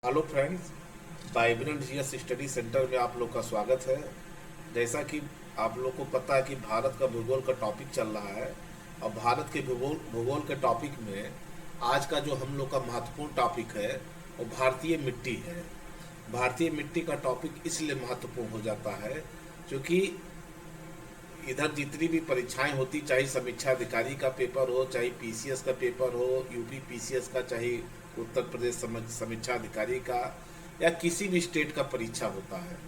Hello friends, vibrant GS study centre में आप लोग का स्वागत है। जैसा कि आप लोग को पता है कि भारत का भूगोल का टॉपिक चल रहा है और भारत के भूगोल भूगोल के टॉपिक में आज का जो हम लोग का महत्वपूर्ण टॉपिक है वो भारतीय मिट्टी है। भारतीय मिट्टी का टॉपिक इसलिए महत्वपूर्ण हो जाता है क्योंकि इधर जितनी भी परीक्षाएं होती, चाहे समीक्षा अधिकारी का पेपर हो, चाहे पीसीएस का पेपर हो, यूपी पीसीएस का, चाहे उत्तर प्रदेश समीक्षा अधिकारी का, या किसी भी स्टेट का परीक्षा होता है,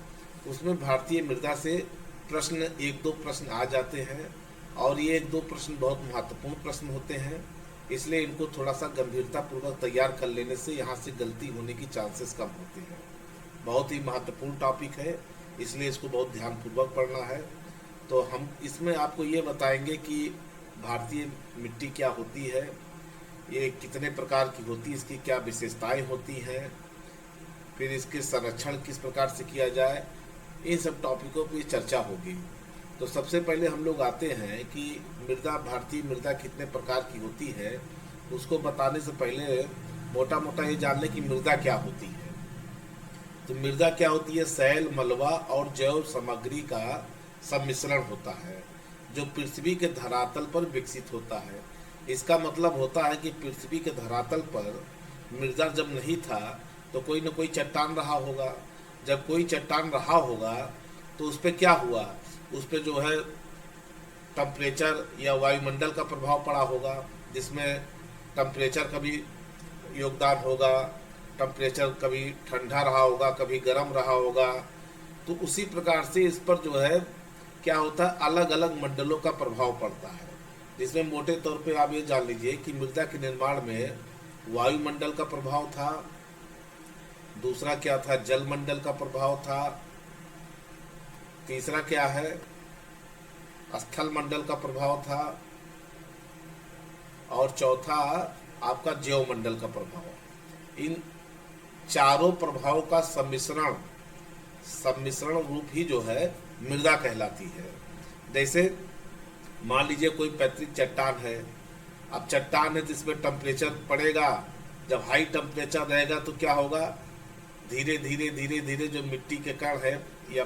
उसमें भारतीय मृदा से प्रश्न एक दो प्रश्न आ जाते हैं और ये एक दो प्रश्न बहुत महत्वपूर्ण प्रश्न होते हैं। इसलिए इनको थोड़ा सा गंभीरतापूर्वक तैयार कर लेने से यहाँ से गलती होने की चांसेस कम होते हैं। बहुत ही महत्वपूर्ण टॉपिक है, इसलिए इसको बहुत ध्यानपूर्वक पढ़ना है। तो हम इसमें आपको ये बताएंगे कि भारतीय मिट्टी क्या होती है, ये कितने प्रकार की होती है, इसकी क्या विशेषताएं होती हैं, फिर इसके संरक्षण किस प्रकार से किया जाए, इन सब टॉपिकों पे चर्चा होगी। तो सबसे पहले हम लोग आते हैं कि मृदा, भारतीय मृदा कितने प्रकार की होती है। उसको बताने से पहले मोटा मोटा ये जान लें कि मृदा क्या होती है। तो मृदा क्या होती है? सैल, मलबा और जैव सामग्री का सम्मिश्रण होता है जो पृथ्वी के धरातल पर विकसित होता है। इसका मतलब होता है कि पृथ्वी के धरातल पर मृदा जब नहीं था तो कोई न कोई चट्टान रहा होगा। जब कोई चट्टान रहा होगा तो उस पर क्या हुआ, उस पर जो है टेम्परेचर या वायुमंडल का प्रभाव पड़ा होगा, जिसमें टेम्परेचर का भी योगदान होगा। टेम्परेचर कभी ठंडा रहा होगा, कभी गर्म रहा होगा। तो उसी प्रकार से इस पर जो है क्या होता है, अलग अलग मंडलों का प्रभाव पड़ता है। जिसमें मोटे तौर पे आप ये जान लीजिए कि मृदा के निर्माण में वायुमंडल का प्रभाव था, दूसरा क्या था, जलमंडल का प्रभाव था, तीसरा क्या है, स्थल मंडल का प्रभाव था, और चौथा आपका जैवमंडल का प्रभाव। इन चारों प्रभावों का सम्मिश्रण रूप ही जो है मृदा कहलाती है। जैसे मान लीजिए कोई पैतृक चट्टान है। अब चट्टान है जिसमें टेम्परेचर पड़ेगा, जब हाई टेम्परेचर रहेगा तो क्या होगा, धीरे धीरे धीरे धीरे जो मिट्टी के कण है या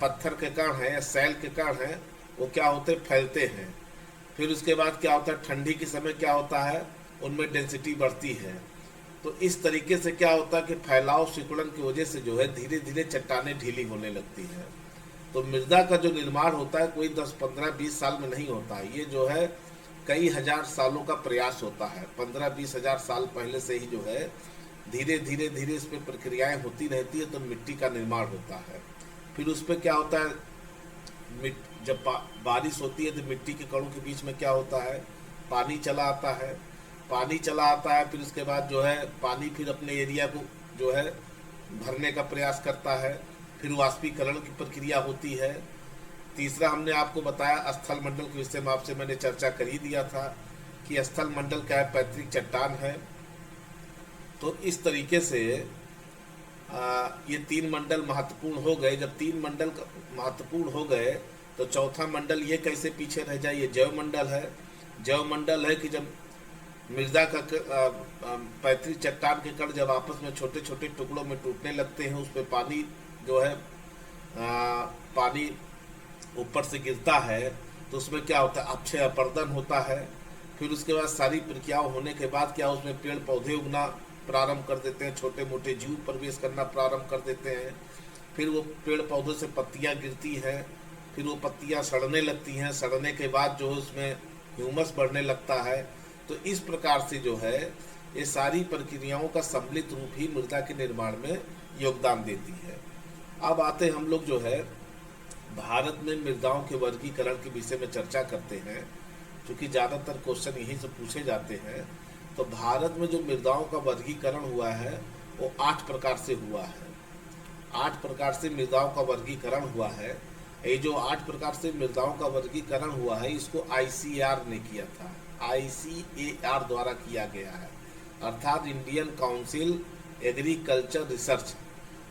पत्थर के कण है या सैल के कण है वो क्या होते हैं, फैलते हैं। फिर उसके बाद क्या होता है, ठंडी के समय क्या होता है, उनमें डेंसिटी बढ़ती है। तो इस तरीके से क्या होता है कि फैलाव सिकुड़न की वजह से जो है धीरे धीरे चट्टानें ढीली होने लगती हैं। तो मृदा का जो निर्माण होता है कोई 10, 15, 20 साल में नहीं होता है। ये जो है कई हजार सालों का प्रयास होता है। 15-20 हजार साल पहले से ही जो है धीरे धीरे धीरे इस पर प्रक्रियाएं होती रहती है तो मिट्टी का निर्माण होता है। फिर उस पर क्या होता है, जब बारिश होती है तो मिट्टी के कणों के बीच में क्या होता है, पानी चला आता है। पानी चला आता है, फिर उसके बाद जो है पानी फिर अपने एरिया को जो है भरने का प्रयास करता है। फिर वाष्पीकरण की प्रक्रिया होती है। तीसरा हमने आपको बताया स्थल मंडल के विषय में, आपसे मैंने चर्चा कर ही दिया था कि स्थल मंडल क्या है, पैतृक चट्टान है। तो इस तरीके से ये 3 मंडल महत्वपूर्ण हो गए। जब 3 मंडल महत्वपूर्ण हो गए तो चौथा मंडल ये कैसे पीछे रह जाए, ये जैव मंडल है। जैव मंडल है कि जब मृदा का पैतृक चट्टान के कण जब आपस में छोटे छोटे टुकड़ों में टूटने लगते हैं, उस पर पानी जो है पानी ऊपर से गिरता है तो उसमें क्या होता है, अक्षय अपर्दन होता है। फिर उसके बाद सारी प्रक्रियाओं होने के बाद क्या उसमें पेड़ पौधे उगना प्रारंभ कर देते हैं, छोटे मोटे जीव प्रवेश करना प्रारंभ कर देते हैं। फिर वो पेड़ पौधों से पत्तियां गिरती हैं, फिर वो पत्तियां सड़ने लगती हैं। सड़ने के बाद जो उसमें ह्यूमस बढ़ने लगता है। तो इस प्रकार से जो है ये सारी प्रक्रियाओं का सम्मिलित रूप ही मृदा के निर्माण में योगदान देती है। अब आते हम लोग जो है भारत में मृदाओं के वर्गीकरण के विषय में चर्चा करते हैं, क्योंकि ज़्यादातर क्वेश्चन यहीं से पूछे जाते हैं। तो भारत में जो मृदाओं का वर्गीकरण हुआ है वो 8 प्रकार से हुआ है। 8 प्रकार से मृदाओं का वर्गीकरण हुआ है। ये जो 8 प्रकार से मृदाओं का वर्गीकरण हुआ है इसको आईसीएआर ने किया था, आईसीएआर द्वारा किया गया है, अर्थात इंडियन काउंसिल एग्रीकल्चर रिसर्च,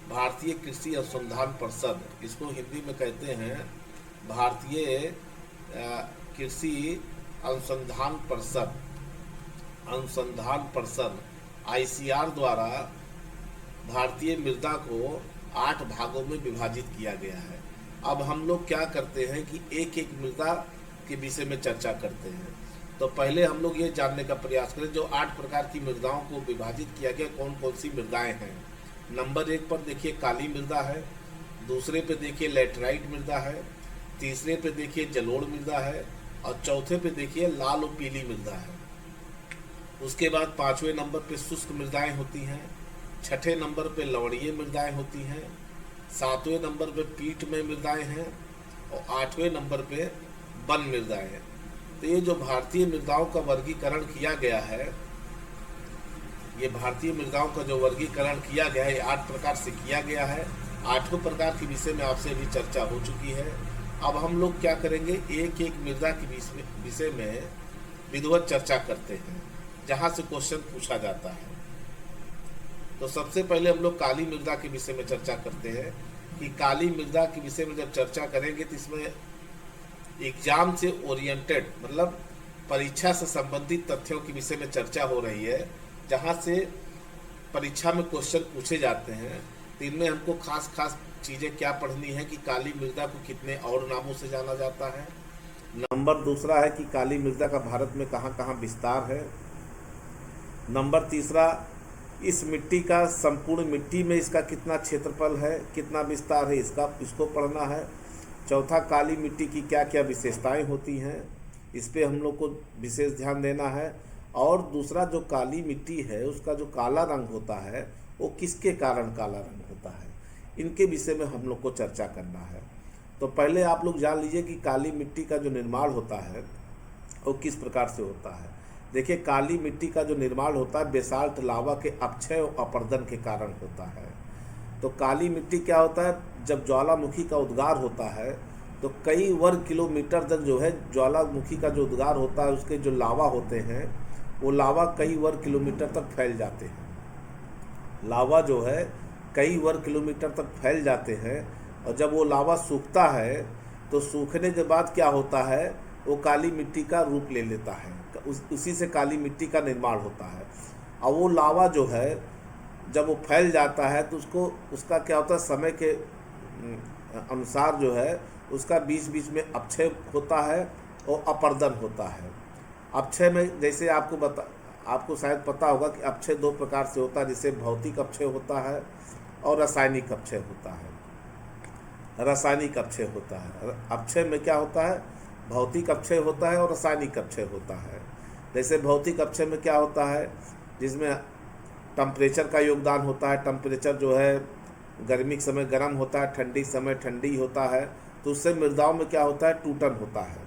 भारतीय कृषि अनुसंधान परिषद, इसको हिंदी में कहते हैं भारतीय कृषि अनुसंधान परिषद आईसीआर द्वारा भारतीय मृदा को 8 भागों में विभाजित किया गया है। अब हम लोग क्या करते हैं कि एक एक मृदा के विषय में चर्चा करते हैं। तो पहले हम लोग ये जानने का प्रयास करें जो 8 प्रकार की मृदाओं को विभाजित किया गया कौन कौन सी मृदाएं हैं। नंबर 1 पर देखिए काली मृदा है, दूसरे पे देखिए लैटराइट मृदा है, तीसरे पे देखिए जलोढ़ मृदा है और चौथे पे देखिए लाल और पीली मृदा है। उसके बाद 5वें नंबर पे शुष्क मृदाएं होती हैं, 6ठे नंबर पे लवणीय मृदाएं होती हैं, 7वें नंबर पे पीठ में मृदाएं हैं और 8वें नंबर पे वन मृदाएं हैं। तो ये जो भारतीय मृदाओं का वर्गीकरण किया गया है, ये भारतीय मृदाओं का जो वर्गीकरण किया गया है 8 प्रकार से किया गया है। 8 प्रकार के विषय में आपसे भी चर्चा हो चुकी है। अब हम लोग क्या करेंगे, एक एक मृदा के विषय में विधिवत चर्चा करते हैं जहां से क्वेश्चन पूछा जाता है। तो सबसे पहले हम लोग काली मृदा के विषय में चर्चा करते हैं कि काली मृदा के विषय में जब चर्चा करेंगे तो इसमें एग्जाम से ओरिएंटेड मतलब परीक्षा से संबंधित तथ्यों के विषय में चर्चा हो रही है, जहां से परीक्षा में क्वेश्चन पूछे जाते हैं। तो इनमें हमको खास खास चीज़ें क्या पढ़नी है कि काली मृदा को कितने और नामों से जाना जाता है। नंबर दूसरा है कि काली मृदा का भारत में कहाँ कहाँ विस्तार है। नंबर तीसरा, इस मिट्टी का संपूर्ण मिट्टी में इसका कितना क्षेत्रफल है, कितना विस्तार है, इसको पढ़ना है। चौथा, काली मिट्टी की क्या क्या विशेषताएं होती हैं, इस पे हम लोग को विशेष ध्यान देना है। और दूसरा, जो काली मिट्टी है उसका जो काला रंग होता है वो किसके कारण काला रंग होता है, इनके विषय में हम लोग को चर्चा करना है। तो पहले आप लोग जान लीजिए कि काली मिट्टी का जो निर्माण होता है वो किस प्रकार से होता है। देखिए, काली मिट्टी का जो निर्माण होता है बेसाल्ट लावा के अपक्षय और अपर्दन के कारण होता है। तो काली मिट्टी क्या होता है, जब ज्वालामुखी का उद्गार होता है तो कई वर्ग किलोमीटर तक जो है ज्वालामुखी का जो उद्गार होता है उसके जो लावा होते हैं वो लावा कई वर्ग किलोमीटर तक फैल जाते हैं। लावा जो है कई वर्ग किलोमीटर तक फैल जाते हैं और जब वो लावा सूखता है तो सूखने के बाद क्या होता है, वो काली मिट्टी का रूप ले लेता है, उसी से काली मिट्टी का निर्माण होता है। और वो लावा जो है जब वो फैल जाता है तो उसका क्या होता है, समय के अनुसार जो है उसका बीच बीच में अपक्षय होता है और अपर्दन होता है। अपक्षय में जैसे आपको शायद पता होगा कि अपक्षय 2 प्रकार से होता है, जिसे भौतिक अपक्षय होता है और रासायनिक अपक्षय होता है। रासायनिक अपक्षय होता है, अपक्षय में क्या होता है, भौतिक अपक्षय होता है और रासायनिक अपक्षय होता है। जैसे भौतिक अपक्षय में क्या होता है, जिसमें टेम्परेचर का योगदान होता है। टेम्परेचर जो है गर्मी के समय गर्म होता है, ठंडी समय ठंडी होता है, तो उससे मृदाओं में क्या होता है, टूटन होता है।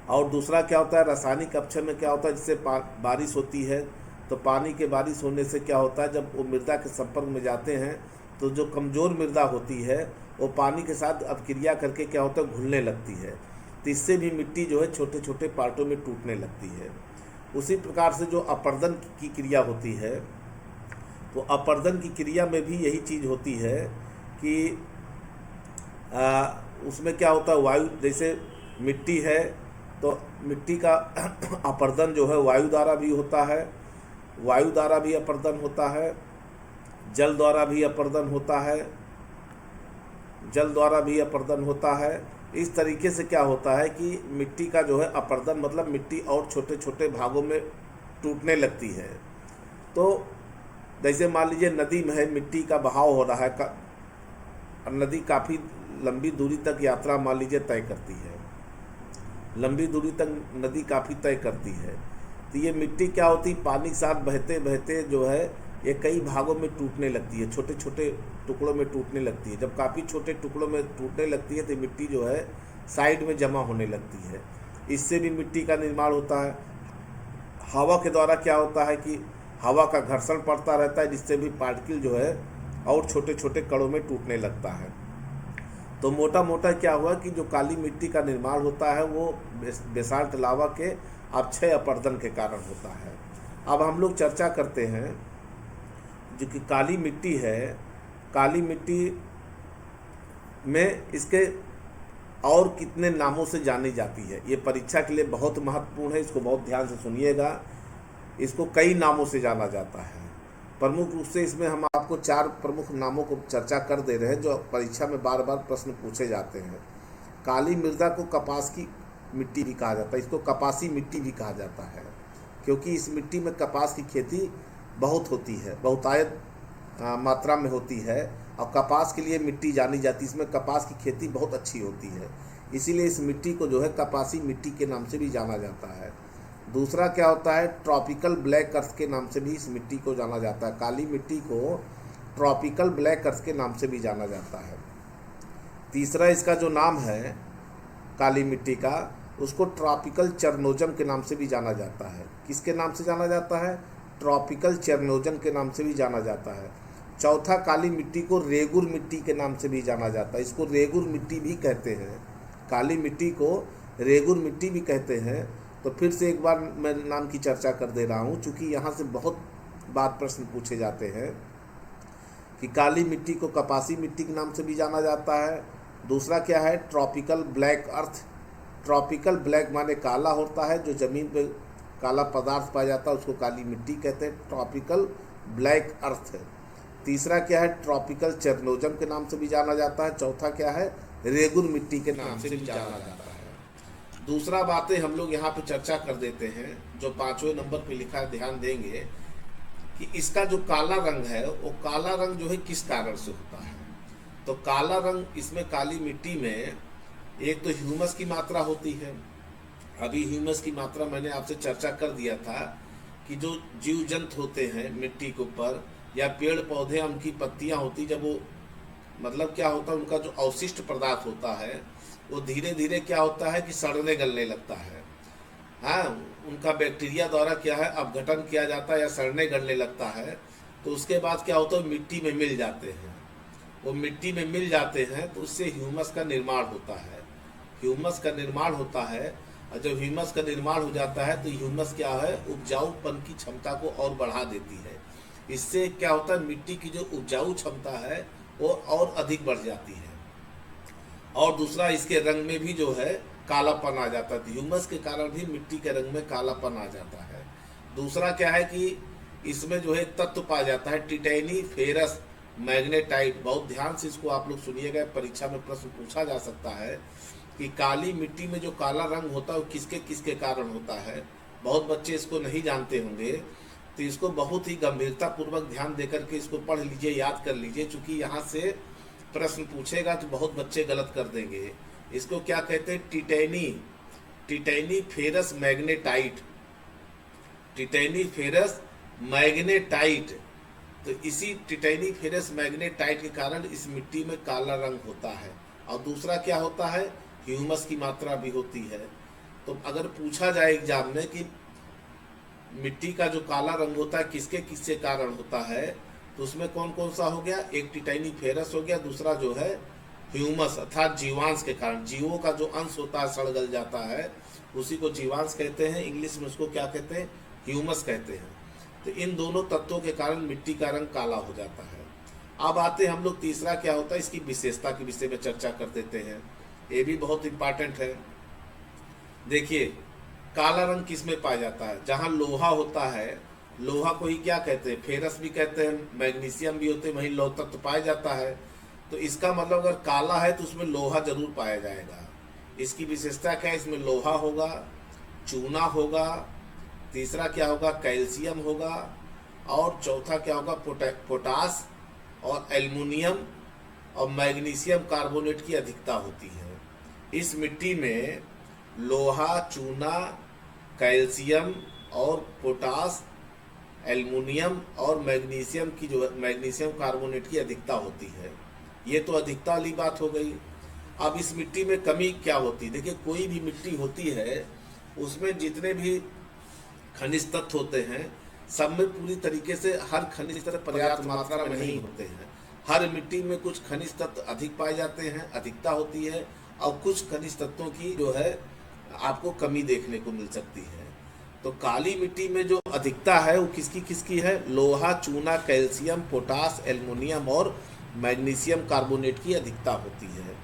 और दूसरा क्या होता है, रासायनिक अपक्षय में क्या होता है, जिससे बारिश होती है तो पानी के बारिश होने से क्या होता है, जब वो मृदा के संपर्क में जाते हैं तो जो कमज़ोर मृदा होती है वो पानी के साथ अपक्रिया करके क्या होता है, घुलने लगती है। तो इससे भी मिट्टी जो है छोटे छोटे पार्टों में टूटने लगती है। उसी प्रकार से जो अपर्दन की क्रिया होती है, तो अपर्दन की क्रिया में भी यही चीज़ होती है कि उसमें क्या होता है, वायु, जैसे मिट्टी है तो मिट्टी का अपर्दन जो है वायु द्वारा भी होता है, वायु द्वारा भी अपर्दन होता है, जल द्वारा भी अपर्दन होता है, जल द्वारा भी अपर्दन होता है। इस तरीके से क्या होता है कि मिट्टी का जो है अपर्दन मतलब मिट्टी और छोटे छोटे भागों में टूटने लगती है। तो जैसे मान लीजिए नदी में है, मिट्टी का बहाव हो रहा है, नदी काफ़ी लंबी दूरी तक यात्रा मान लीजिए तय करती है, लंबी दूरी तक नदी काफ़ी तय करती है। तो ये मिट्टी क्या होती है, पानी के साथ बहते बहते जो है ये कई भागों में टूटने लगती है, छोटे छोटे टुकड़ों में टूटने लगती है। जब काफ़ी छोटे टुकड़ों में टूटने लगती है तो मिट्टी जो है साइड में जमा होने लगती है। इससे भी मिट्टी का निर्माण होता है। हवा के द्वारा क्या होता है कि हवा का घर्षण पड़ता रहता है, जिससे भी पार्टिकल जो है और छोटे छोटे कणों में टूटने लगता है। तो मोटा मोटा क्या हुआ कि जो काली मिट्टी का निर्माण होता है वो बेसाल्ट लावा के अपक्षय अपर्दन के कारण होता है। अब हम लोग चर्चा करते हैं जो कि काली मिट्टी है, काली मिट्टी में इसके और कितने नामों से जानी जाती है। ये परीक्षा के लिए बहुत महत्वपूर्ण है, इसको बहुत ध्यान से सुनिएगा। इसको कई नामों से जाना जाता है। प्रमुख रूप से इसमें हम आपको 4 प्रमुख नामों को चर्चा कर दे रहे हैं जो परीक्षा में बार बार प्रश्न पूछे जाते हैं। काली मृदा को कपास की मिट्टी भी कहा जाता है, इसको कपासी मिट्टी भी कहा जाता है, क्योंकि इस मिट्टी में कपास की खेती बहुत होती है, बहुतायत मात्रा में होती है, और कपास के लिए मिट्टी जानी जाती है। इसमें कपास की खेती बहुत अच्छी होती है, इसीलिए इस मिट्टी को जो है कपासी मिट्टी के नाम से भी जाना जाता है। दूसरा क्या होता है, ट्रॉपिकल ब्लैक अर्थ के नाम से भी इस मिट्टी को जाना जाता है। काली मिट्टी को ट्रॉपिकल ब्लैक अर्थ के नाम से भी जाना जाता है। तीसरा इसका जो नाम है काली मिट्टी का, उसको ट्रॉपिकल चेरनोजम के नाम से भी जाना जाता है। किसके नाम से जाना जाता है? ट्रॉपिकल चेरनोजम के नाम से भी जाना जाता है। चौथा, काली मिट्टी को रेगुर मिट्टी के नाम से भी जाना जाता है, इसको रेगुर मिट्टी भी कहते हैं। काली मिट्टी को रेगुर मिट्टी भी कहते हैं। तो फिर से एक बार मैं नाम की चर्चा कर दे रहा हूँ, चूँकि यहाँ से बहुत बार प्रश्न पूछे जाते हैं कि काली मिट्टी को कपासी मिट्टी के नाम से भी जाना जाता है। दूसरा क्या है, ट्रॉपिकल ब्लैक अर्थ। ट्रॉपिकल ब्लैक माने काला होता है, जो ज़मीन पे काला पदार्थ पाया जाता है उसको काली मिट्टी कहते हैं, ट्रॉपिकल ब्लैक अर्थ है। तीसरा क्या है, ट्रॉपिकल चेरनोजम के नाम से भी जाना जाता है। चौथा क्या है, रेगुर मिट्टी के नाम से भी जाना जाता है। दूसरा बातें हम लोग यहाँ पे चर्चा कर देते हैं, जो 5वें नंबर पे लिखा है, ध्यान देंगे कि इसका जो काला रंग है वो काला रंग जो है किस कारण से होता है। तो काला रंग इसमें काली मिट्टी में एक तो ह्यूमस की मात्रा होती है। अभी ह्यूमस की मात्रा मैंने आपसे चर्चा कर दिया था कि जो जीव जंतु होते हैं मिट्टी के ऊपर, या पेड़ पौधे उनकी पत्तियां होती, जब वो मतलब क्या होता है, उनका जो अवशिष्ट पदार्थ होता है वो धीरे धीरे क्या होता है कि सड़ने गलने लगता है। हाँ, उनका बैक्टीरिया द्वारा क्या है अपघटन किया जाता है या सड़ने गलने लगता है। तो उसके बाद क्या होता है, मिट्टी में मिल जाते हैं। वो मिट्टी में मिल जाते हैं तो उससे ह्यूमस का निर्माण होता है। ह्यूमस का निर्माण होता है, और जब ह्यूमस का निर्माण हो जाता है तो ह्यूमस क्या है, उपजाऊपन की क्षमता को और बढ़ा देती है। इससे क्या होता है, मिट्टी की जो उपजाऊ क्षमता है वो और अधिक बढ़ जाती है। और दूसरा, इसके रंग में भी जो है कालापन आ जाता है। ह्यूमस के कारण भी मिट्टी के रंग में कालापन आ जाता है। दूसरा क्या है कि इसमें जो है तत्व पाया जाता है, टिटैनी, फेरस, मैग्नेटाइट। बहुत ध्यान से इसको आप लोग सुनिएगा, परीक्षा में प्रश्न पूछा जा सकता है कि काली मिट्टी में जो काला रंग होता है वो किसके किसके कारण होता है। बहुत बच्चे इसको नहीं जानते होंगे, तो इसको बहुत ही गंभीरता पूर्वक ध्यान देकर के इसको पढ़ लीजिए, याद कर लीजिए, क्योंकि यहाँ से प्रश्न पूछेगा तो बहुत बच्चे गलत कर देंगे। इसको क्या कहते हैं, टिटैनी फेरस मैग्नेटाइट। टिटैनी ferrous magnetite. तो इसी टिटैनी फेरस मैग्नेटाइट के कारण इस मिट्टी में काला रंग होता है। और दूसरा क्या होता है, ह्यूमस की मात्रा भी होती है। तो अगर पूछा जाए एग्जाम में कि मिट्टी का जो काला रंग होता है किसके किससे कारण होता है, तो उसमें कौन कौन सा हो गया, एक टिटैनी फेरस हो गया, दूसरा जो है ह्यूमस अर्थात जीवांश के कारण। जीवों का जो अंश होता है सड़ गल जाता है, उसी को जीवांश कहते हैं। इंग्लिश में उसको क्या कहते हैं, ह्यूमस कहते हैं। तो इन दोनों तत्वों के कारण मिट्टी का रंग काला हो जाता है। अब आते हम लोग तीसरा क्या होता है, इसकी विशेषता के विषय में चर्चा कर देते हैं। ये भी बहुत इंपॉर्टेंट है। देखिए, काला रंग किस में पाया जाता है, जहाँ लोहा होता है, लोहा को ही क्या कहते हैं, फेरस भी कहते हैं, मैग्नीशियम भी होते हैं, वहीं लौह तत्व पाया जाता है। तो इसका मतलब अगर काला है तो उसमें लोहा जरूर पाया जाएगा। इसकी विशेषता क्या है, इसमें लोहा होगा, चूना होगा, तीसरा क्या होगा, कैल्शियम होगा, और चौथा क्या होगा, पोटास और एल्युमिनियम और मैग्नीशियम कार्बोनेट की अधिकता होती है। इस मिट्टी में लोहा, चूना, कैल्शियम और पोटास, एल्युमिनियम और मैग्नीशियम की जो मैग्नीशियम कार्बोनेट की अधिकता होती है। ये तो अधिकता वाली बात हो गई। अब इस मिट्टी में कमी क्या होती है, देखिए कोई भी मिट्टी होती है उसमें जितने भी खनिज तत्व होते हैं सब में पूरी तरीके से हर खनिज तत्व पर्याप्त मात्रा में नहीं होते हैं। हर मिट्टी में कुछ खनिज तत्व अधिक पाए जाते हैं, अधिकता होती है, और कुछ खनिज तत्वों की जो है आपको कमी देखने को मिल सकती है। तो काली मिट्टी में जो अधिकता है वो किसकी किसकी है, लोहा, चूना, कैल्शियम, पोटास, एल्युमिनियम और मैग्नीशियम कार्बोनेट की अधिकता होती है।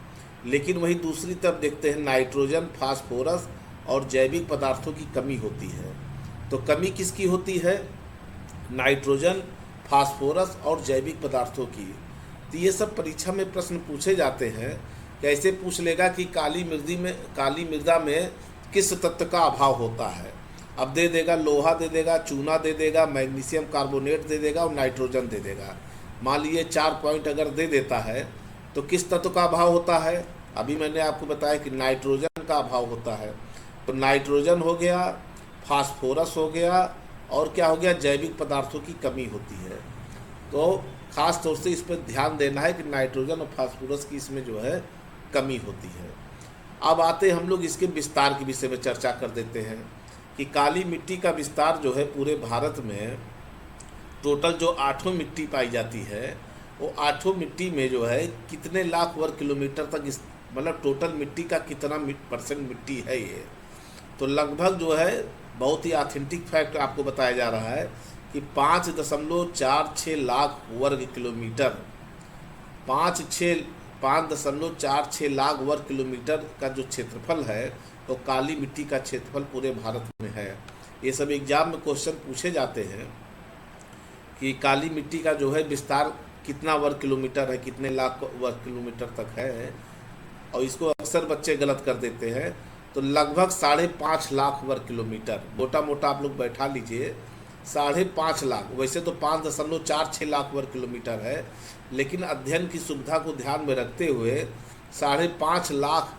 लेकिन वही दूसरी तरफ देखते हैं नाइट्रोजन, फास्फोरस और जैविक पदार्थों की कमी होती है। तो कमी किसकी होती है, नाइट्रोजन, फास्फोरस और जैविक पदार्थों की। तो ये सब परीक्षा में प्रश्न पूछे जाते हैं। कैसे पूछ लेगा कि काली मृदा में किस तत्व का अभाव होता है। अब दे देगा लोहा दे देगा, चूना दे देगा, मैग्नीशियम कार्बोनेट दे देगा और नाइट्रोजन दे देगा। मान लीजिए 4 पॉइंट अगर दे देता है तो किस तत्व का अभाव होता है। अभी मैंने आपको बताया कि नाइट्रोजन का अभाव होता है। तो नाइट्रोजन हो गया, फास्फोरस हो गया और क्या हो गया, जैविक पदार्थों की कमी होती है। तो खास तौर से इस पर ध्यान देना है कि नाइट्रोजन और फास्फोरस की इसमें जो है कमी होती है। अब आते हम लोग इसके विस्तार के विषय में चर्चा कर देते हैं कि काली मिट्टी का विस्तार जो है पूरे भारत में टोटल जो 8 मिट्टी पाई जाती है वो 8 मिट्टी में जो है कितने लाख वर्ग किलोमीटर तक इस मतलब टोटल मिट्टी का कितना % मिट्टी है ये। तो लगभग जो है बहुत ही ऑथेंटिक फैक्ट आपको बताया जा रहा है कि 5.46 लाख वर्ग किलोमीटर 5.46 लाख वर्ग किलोमीटर का जो क्षेत्रफल है तो काली मिट्टी का क्षेत्रफल पूरे भारत में है। ये सब एग्जाम में क्वेश्चन पूछे जाते हैं कि काली मिट्टी का जो है विस्तार कितना वर्ग किलोमीटर है, कितने लाख वर्ग किलोमीटर तक है, और इसको अक्सर बच्चे गलत कर देते हैं। तो लगभग 5.5 लाख वर्ग किलोमीटर, मोटा मोटा आप लोग बैठा लीजिए 5.5 लाख। वैसे तो 5.46 लाख वर्ग किलोमीटर है, लेकिन अध्ययन की सुविधा को ध्यान में रखते हुए 5.5 लाख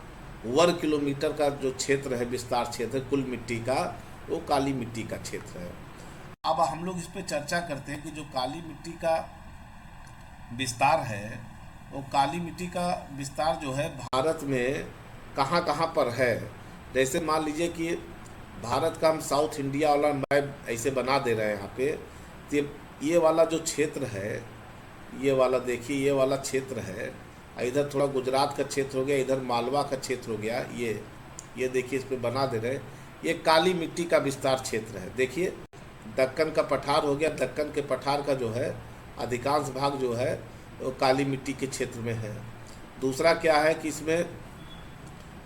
वर्ग किलोमीटर का जो क्षेत्र है, विस्तार क्षेत्र कुल मिट्टी का, वो काली मिट्टी का क्षेत्र है। अब हम लोग इस पे चर्चा करते हैं कि जो काली मिट्टी का विस्तार है वो काली मिट्टी का विस्तार जो है भारत में कहाँ कहाँ पर है। जैसे मान लीजिए कि भारत का हम साउथ इंडिया वाला मैप ऐसे बना दे रहे हैं यहाँ पे। तो ये वाला जो क्षेत्र है, ये वाला देखिए, ये वाला क्षेत्र है, इधर थोड़ा गुजरात का क्षेत्र हो गया, इधर मालवा का क्षेत्र हो गया। ये देखिए इस पे बना दे रहे हैं, ये काली मिट्टी का विस्तार क्षेत्र है। देखिए दक्कन का पठार हो गया, दक्कन के पठार का जो है अधिकांश भाग जो है वो काली मिट्टी के क्षेत्र में है। दूसरा क्या है कि इसमें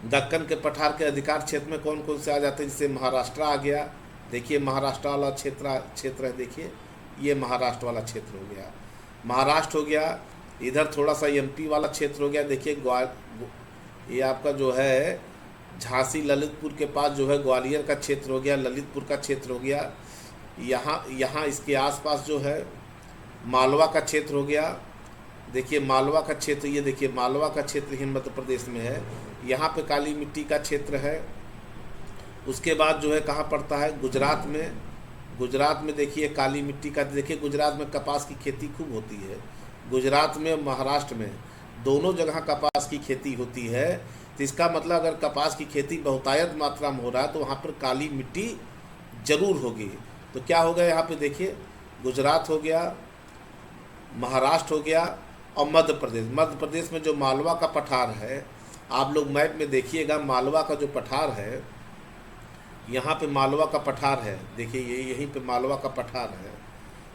दक्कन के पठार के अधिकार क्षेत्र में कौन कौन से आ जाते हैं, जैसे महाराष्ट्र आ गया। देखिए महाराष्ट्र वाला क्षेत्र है, देखिए ये महाराष्ट्र वाला क्षेत्र हो गया, महाराष्ट्र हो गया। इधर थोड़ा सा एमपी वाला क्षेत्र हो गया। देखिए ये आपका जो है झांसी ललितपुर के पास जो है ग्वालियर का क्षेत्र हो गया, ललितपुर का क्षेत्र हो गया। यहाँ इसके आसपास जो है मालवा का क्षेत्र हो गया। देखिए मालवा का क्षेत्र, ये देखिए मालवा का क्षेत्र ही मध्य प्रदेश में है, यहाँ पे काली मिट्टी का क्षेत्र है। उसके बाद जो है कहाँ पड़ता है, गुजरात में। गुजरात में देखिए काली मिट्टी का, देखिए गुजरात में कपास की खेती खूब होती है। गुजरात में महाराष्ट्र में दोनों जगह कपास की खेती होती है। तो इसका मतलब अगर कपास की खेती बहुतायत मात्रा में हो रहा है तो वहाँ पर काली मिट्टी जरूर होगी। तो क्या होगा यहाँ पे देखिए, गुजरात हो गया, महाराष्ट्र हो गया और मध्य प्रदेश। मध्य प्रदेश में जो मालवा का पठार है, आप लोग मैप में देखिएगा, मालवा का जो पठार है, यहाँ पे मालवा का पठार है, देखिए यहीं पे मालवा का पठार है।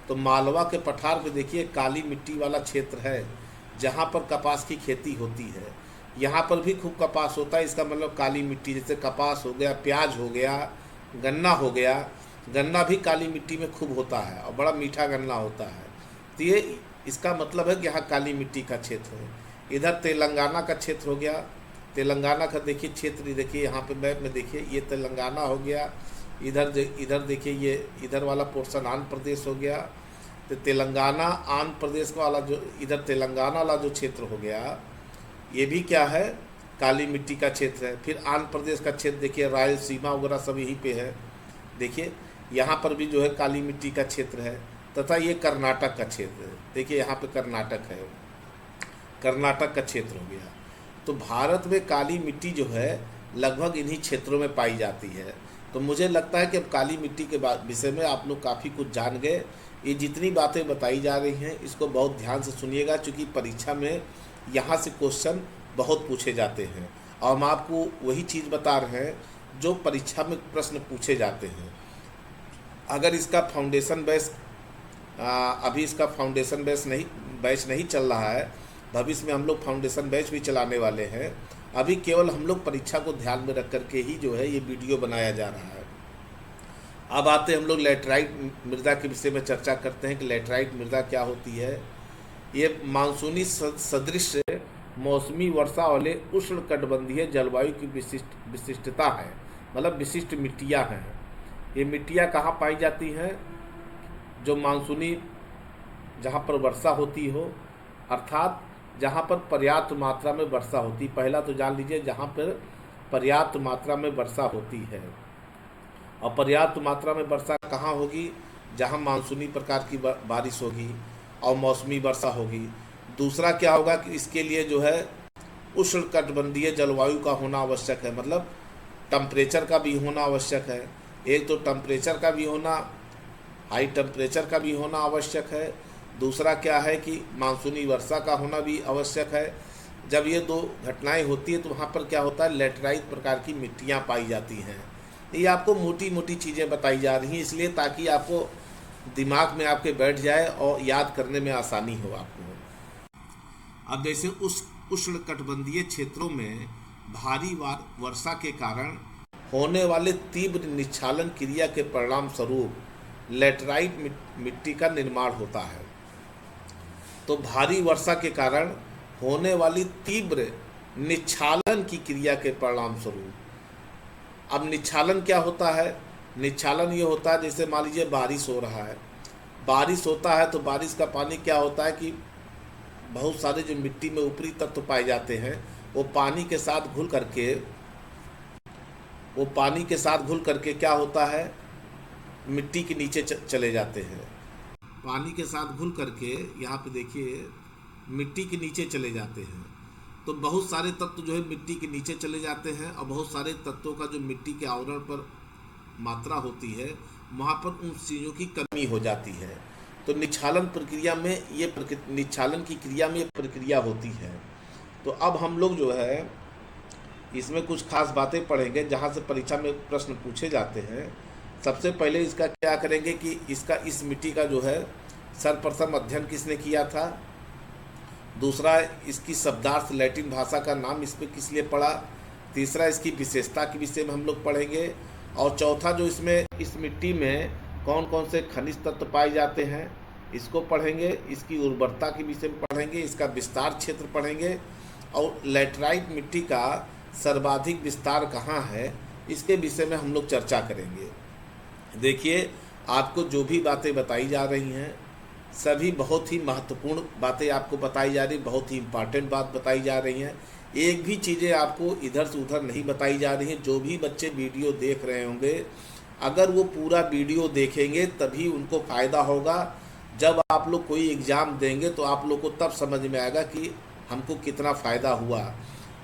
तो मालवा के पठार पे देखिए काली मिट्टी वाला क्षेत्र है जहाँ पर कपास की खेती होती है। यहाँ पर भी खूब कपास होता है, इसका मतलब काली मिट्टी, जैसे कपास हो गया, प्याज हो गया, गन्ना हो गया। गन्ना भी काली मिट्टी में खूब होता है और बड़ा मीठा गन्ना होता है। तो ये इसका मतलब है कि यहाँ काली मिट्टी का क्षेत्र है। इधर तेलंगाना का क्षेत्र हो गया, तेलंगाना का देखिए क्षेत्र, देखिए यहाँ पे मैप में देखिए ये तेलंगाना हो गया। इधर देखिए ये इधर वाला पोर्शन आंध्र प्रदेश हो गया। तो तेलंगाना आंध्र प्रदेश वाला जो इधर तेलंगाना वाला जो क्षेत्र हो गया, ये भी क्या है, काली मिट्टी का क्षेत्र है। फिर आंध्र प्रदेश का क्षेत्र देखिए, रायलसीमा वगैरह सब यहीं पे है। देखिए यहाँ पर भी जो है काली मिट्टी का क्षेत्र है। तथा ये कर्नाटक का क्षेत्र है, देखिए यहाँ पे कर्नाटक है, कर्नाटक का क्षेत्र हो गया। तो भारत में काली मिट्टी जो है लगभग इन्हीं क्षेत्रों में पाई जाती है। तो मुझे लगता है कि अब काली मिट्टी के विषय में आप लोग काफ़ी कुछ जान गए। ये जितनी बातें बताई जा रही हैं इसको बहुत ध्यान से सुनिएगा, क्योंकि परीक्षा में यहाँ से क्वेश्चन बहुत पूछे जाते हैं और हम आपको वही चीज़ बता रहे हैं जो परीक्षा में प्रश्न पूछे जाते हैं। अगर इसका फाउंडेशन बैच अभी इसका फाउंडेशन बैच नहीं चल रहा है, भविष्य में हम लोग फाउंडेशन बैच भी चलाने वाले हैं। अभी केवल हम लोग परीक्षा को ध्यान में रख करके ही जो है ये वीडियो बनाया जा रहा है। अब आते हम लोग लैटराइट मृदा के विषय में चर्चा करते हैं कि लैटराइट मृदा क्या होती है। ये मानसूनी सदृश मौसमी वर्षा वाले उष्णकटिबंधीय जलवायु की विशिष्टता है, मतलब विशिष्ट मिट्टियाँ हैं। ये मिट्टियाँ कहाँ पाई जाती हैं? जो मानसूनी, जहाँ पर वर्षा होती हो, अर्थात जहाँ पर पर्याप्त मात्रा में वर्षा होती। पहला तो जान लीजिए, जहाँ पर पर्याप्त मात्रा में वर्षा होती है। और पर्याप्त मात्रा में वर्षा कहाँ होगी? जहाँ मानसूनी प्रकार की बारिश होगी और मौसमी वर्षा होगी। दूसरा क्या होगा कि इसके लिए जो है उष्णकटिबंधीय जलवायु का होना आवश्यक है, मतलब टेम्परेचर का भी होना आवश्यक है। एक तो टेम्परेचर का भी होना, हाई टेम्परेचर का भी होना आवश्यक है। दूसरा क्या है कि मानसूनी वर्षा का होना भी आवश्यक है। जब ये दो घटनाएं होती है तो वहाँ पर क्या होता है, लैटराइट प्रकार की मिट्टियाँ पाई जाती हैं। ये आपको मोटी मोटी चीज़ें बताई जा रही हैं, इसलिए ताकि आपको दिमाग में आपके बैठ जाए और याद करने में आसानी हो आपको। अब जैसे उस उष्णकटिबंधीय क्षेत्रों में भारी वर्षा के कारण होने वाले तीव्र निक्षालन क्रिया के परिणाम स्वरूप लैटराइट मिट्टी का निर्माण होता है। तो भारी वर्षा के कारण होने वाली तीव्र निक्षालन की क्रिया के परिणाम स्वरूप, अब निक्षालन क्या होता है? निक्षालन ये होता है, जैसे मान लीजिए बारिश हो रहा है, बारिश होता है तो बारिश का पानी क्या होता है कि बहुत सारे जो मिट्टी में ऊपरी तत्व पाए जाते हैं वो पानी के साथ घुल करके क्या होता है, मिट्टी के नीचे चले जाते हैं। पानी के साथ घुल करके यहाँ पे देखिए मिट्टी के नीचे चले जाते हैं। तो बहुत सारे तत्व जो है मिट्टी के नीचे चले जाते हैं और बहुत सारे तत्वों का जो मिट्टी के आवरण पर मात्रा होती है वहाँ पर उन चीज़ों की कमी हो जाती है। तो निक्षालन प्रक्रिया में निक्षालन की क्रिया में ये प्रक्रिया होती है। तो अब हम लोग जो है इसमें कुछ खास बातें पढ़ेंगे जहाँ से परीक्षा में प्रश्न पूछे जाते हैं। सबसे पहले इसका क्या करेंगे कि इस मिट्टी का जो है सर्वप्रथम अध्ययन किसने किया था। दूसरा, इसकी शब्दार्थ लैटिन भाषा का नाम इस पर किस लिए पड़ा। तीसरा, इसकी विशेषता के विषय में हम लोग पढ़ेंगे। और चौथा, जो इस मिट्टी में कौन कौन से खनिज तत्व पाए जाते हैं इसको पढ़ेंगे। इसकी उर्वरता के विषय में पढ़ेंगे, इसका विस्तार क्षेत्र पढ़ेंगे और लैटराइट मिट्टी का सर्वाधिक विस्तार कहाँ है इसके विषय में हम लोग चर्चा करेंगे। देखिए, आपको जो भी बातें बताई जा रही हैं सभी बहुत ही महत्वपूर्ण बातें आपको बताई जा रही, बहुत ही इम्पॉर्टेंट बात बताई जा रही हैं। एक भी चीज़ें आपको इधर से उधर नहीं बताई जा रही हैं। जो भी बच्चे वीडियो देख रहे होंगे, अगर वो पूरा वीडियो देखेंगे तभी उनको फ़ायदा होगा। जब आप लोग कोई एग्ज़ाम देंगे तो आप लोग को तब समझ में आएगा कि हमको कितना फ़ायदा हुआ।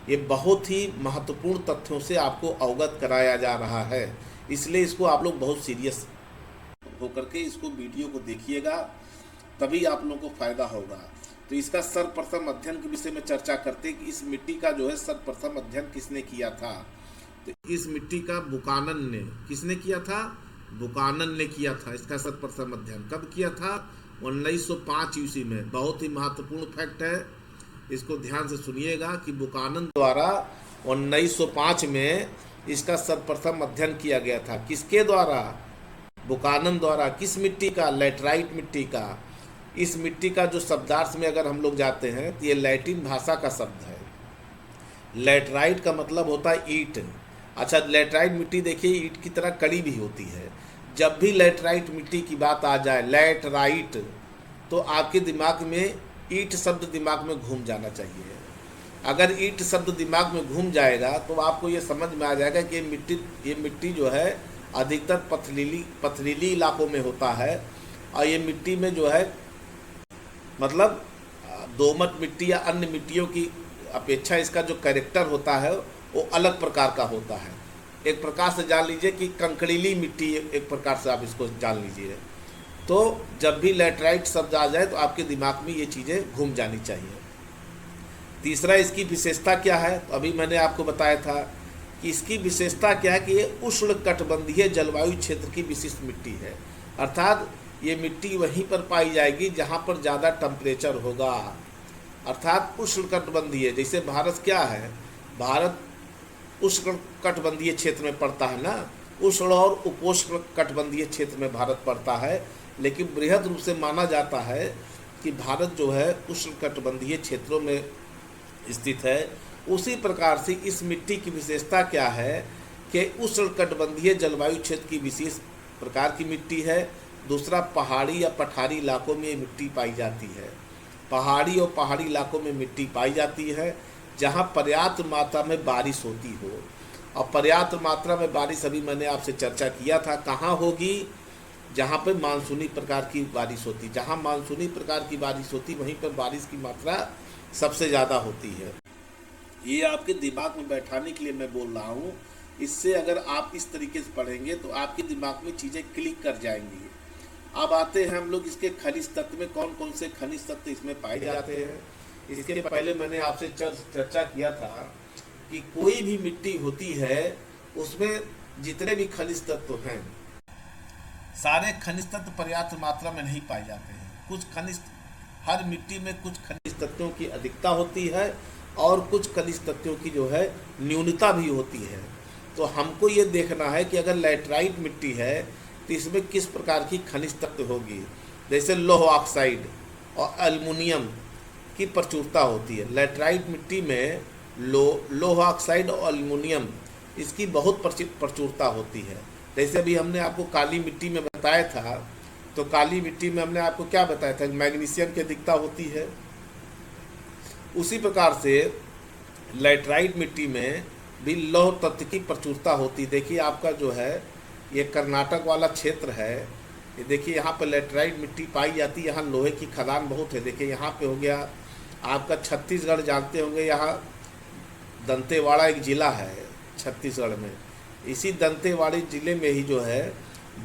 ये बहुत ही महत्वपूर्ण तथ्यों से आपको अवगत कराया जा रहा है, इसलिए इसको आप लोग बहुत सीरियस होकर के इसको वीडियो को देखिएगा, तभी आप लोगों को फ़ायदा होगा। तो इसका सर्वप्रथम अध्ययन के विषय में चर्चा करते हैं कि इस मिट्टी का जो है सर्वप्रथम अध्ययन किसने किया था। तो इस मिट्टी का बुकानन ने, किसने किया था? बुकानन ने किया था। इसका सर्वप्रथम अध्ययन कब किया था? 1905 ईस्वी में। बहुत ही महत्वपूर्ण फैक्ट है, इसको ध्यान से सुनिएगा कि बुकानन द्वारा 1905 में इसका सर्वप्रथम अध्ययन किया गया था। किसके द्वारा? बुकानन द्वारा। किस मिट्टी का? लैटराइट मिट्टी का। इस मिट्टी का जो शब्दार्थ में अगर हम लोग जाते हैं तो ये लैटिन भाषा का शब्द है। लैटराइट का मतलब होता है ईंट। अच्छा, लैटराइट मिट्टी देखिए ईंट की तरह कड़ी भी होती है। जब भी लैटराइट मिट्टी की बात आ जाए, लैटराइट, तो आपके दिमाग में ईंट शब्द दिमाग में घूम जाना चाहिए। अगर ईंट शब्द दिमाग में घूम जाएगा तो आपको ये समझ में आ जाएगा कि ये मिट्टी जो है अधिकतर पथरीली इलाकों में होता है। और ये मिट्टी में जो है मतलब दोमट मिट्टी या अन्य मिट्टियों की अपेक्षा इसका जो कैरेक्टर होता है वो अलग प्रकार का होता है। एक प्रकार से जान लीजिए कि कंकड़ीली मिट्टी, एक प्रकार से आप इसको जान लीजिए। तो जब भी लैटराइट शब्द आ जाए तो आपके दिमाग में ये चीज़ें घूम जानी चाहिए। तीसरा, इसकी विशेषता क्या है? तो अभी मैंने आपको बताया था कि इसकी विशेषता क्या है कि ये उष्णकटिबंधीय जलवायु क्षेत्र की विशिष्ट मिट्टी है। अर्थात ये मिट्टी वहीं पर पाई जाएगी जहाँ पर ज़्यादा टेम्परेचर होगा। अर्थात उष्णकटिबंधीय, जैसे भारत क्या है, भारत उष्णकटिबंधीय क्षेत्र में पड़ता है ना, उष्ण और उपोष्ण कटिबंधीय क्षेत्र में भारत पड़ता है, लेकिन बृहद रूप से माना जाता है कि भारत जो है उष्ण कटिबंधीय क्षेत्रों में स्थित है। उसी प्रकार से इस मिट्टी की विशेषता क्या है कि उष्ण कटिबंधीय जलवायु क्षेत्र की विशेष प्रकार की मिट्टी है। दूसरा, पहाड़ी या पठारी इलाकों में ये मिट्टी पाई जाती है। पहाड़ी और पहाड़ी इलाकों में मिट्टी पाई जाती है जहाँ पर्याप्त मात्रा में बारिश होती हो। और पर्याप्त मात्रा में बारिश अभी मैंने आपसे चर्चा किया था कहाँ होगी, जहाँ पर मानसूनी प्रकार की बारिश होती। जहाँ मानसूनी प्रकार की बारिश होती वहीं पर बारिश की मात्रा सबसे ज़्यादा होती है। ये आपके दिमाग में बैठाने के लिए मैं बोल रहा हूँ। इससे अगर आप इस तरीके से पढ़ेंगे तो आपके दिमाग में चीज़ें क्लिक कर जाएंगी। अब आते हैं हम लोग इसके खनिज तत्व में, कौन कौन से खनिज तत्व इसमें पाए जाते हैं। इसके पहले मैंने आपसे चर्चा किया था कि कोई भी मिट्टी होती है उसमें जितने भी खनिज तत्व हैं, सारे खनिज तत्व पर्याप्त मात्रा में नहीं पाए जाते हैं। कुछ खनिज, हर मिट्टी में कुछ खनिज तत्वों की अधिकता होती है और कुछ खनिज तत्वों की जो है न्यूनता भी होती है। तो हमको ये देखना है कि अगर लैटराइट मिट्टी है तो इसमें किस प्रकार की खनिज तत्व होगी। जैसे लौह ऑक्साइड और एल्युमिनियम की प्रचुरता होती है। लैटराइट मिट्टी में लौह ऑक्साइड और एल्युमिनियम इसकी बहुत प्रचुरता होती है। जैसे अभी हमने आपको काली मिट्टी में बताया था, तो काली मिट्टी में हमने आपको क्या बताया था, मैग्नीशियम की अधिकता होती है। उसी प्रकार से लैटराइट मिट्टी में भी लौह तत्व की प्रचुरता होती। देखिए आपका जो है ये कर्नाटक वाला क्षेत्र है, ये देखिए यहाँ पर लैटराइट मिट्टी पाई जाती है। यहाँ लोहे की खदान बहुत है। देखिए यहाँ पे हो गया आपका छत्तीसगढ़, जानते होंगे, यहाँ दंतेवाड़ा एक ज़िला है छत्तीसगढ़ में। इसी दंतेवाड़ा ज़िले में ही जो है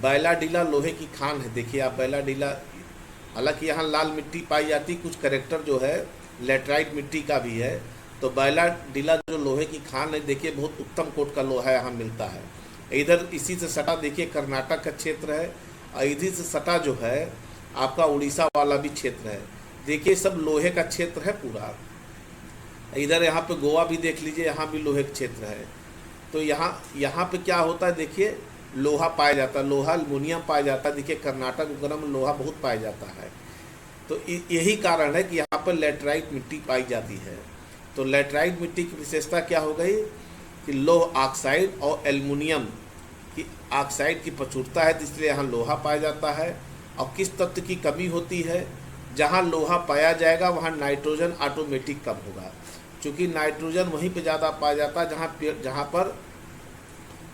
बैलाडीला लोहे की खान है। देखिए आप बैलाडीला, हालांकि यहाँ लाल मिट्टी पाई जाती, कुछ करेक्टर जो है लैटराइट मिट्टी का भी है। तो बैलाडीला जो लोहे की खान है, देखिए बहुत उत्तम कोट का लोहा यहाँ मिलता है। इधर इसी से सटा देखिए कर्नाटक का क्षेत्र है और इधर से सटा जो है आपका उड़ीसा वाला भी क्षेत्र है। देखिए सब लोहे का क्षेत्र है पूरा। इधर यहाँ पे गोवा भी देख लीजिए, यहाँ भी लोहे का क्षेत्र है। तो यहाँ पे क्या होता है, देखिए लोहा पाया जाता है, लोहा एल्युमिनियम पाया जाता है। देखिए कर्नाटक वगैरह में लोहा बहुत पाया जाता है। तो यही कारण है कि यहाँ पर लैटराइट मिट्टी पाई जाती है। तो लैटराइट मिट्टी की विशेषता क्या हो गई कि लौह ऑक्साइड और एल्युमिनियम की ऑक्साइड की प्रचुरता है, इसलिए यहाँ लोहा पाया जाता है। और किस तत्व की कमी होती है, जहाँ लोहा पाया जाएगा वहाँ नाइट्रोजन ऑटोमेटिक कम होगा, क्योंकि नाइट्रोजन वहीं पे ज़्यादा पाया जाता है जहाँ पर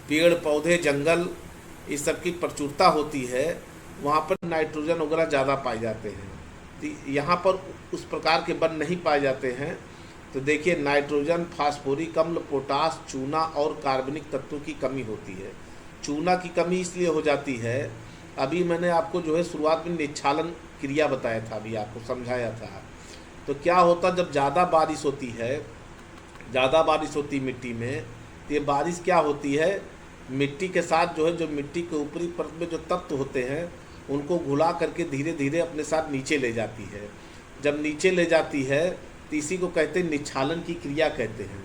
पेड़ पौधे जंगल इस सब की प्रचुरता होती है, वहाँ पर नाइट्रोजन वगैरह ज़्यादा पाए जाते हैं। तो यहाँ पर उस प्रकार के वन नहीं पाए जाते हैं। तो देखिए नाइट्रोजन, फास्फोरिक अम्ल, पोटास, चूना और कार्बनिक तत्वों की कमी होती है। चूना की कमी इसलिए हो जाती है, अभी मैंने आपको जो है शुरुआत में निच्छालन क्रिया बताया था, अभी आपको समझाया था। तो क्या होता, जब ज़्यादा बारिश होती है, ज़्यादा बारिश होती मिट्टी में, तो ये बारिश क्या होती है, मिट्टी के साथ जो है, जो मिट्टी के ऊपरी परत में जो तत्व होते हैं उनको घुला करके धीरे धीरे अपने साथ नीचे ले जाती है। जब नीचे ले जाती है तो इसी को कहते हैं निच्छालन की क्रिया कहते हैं।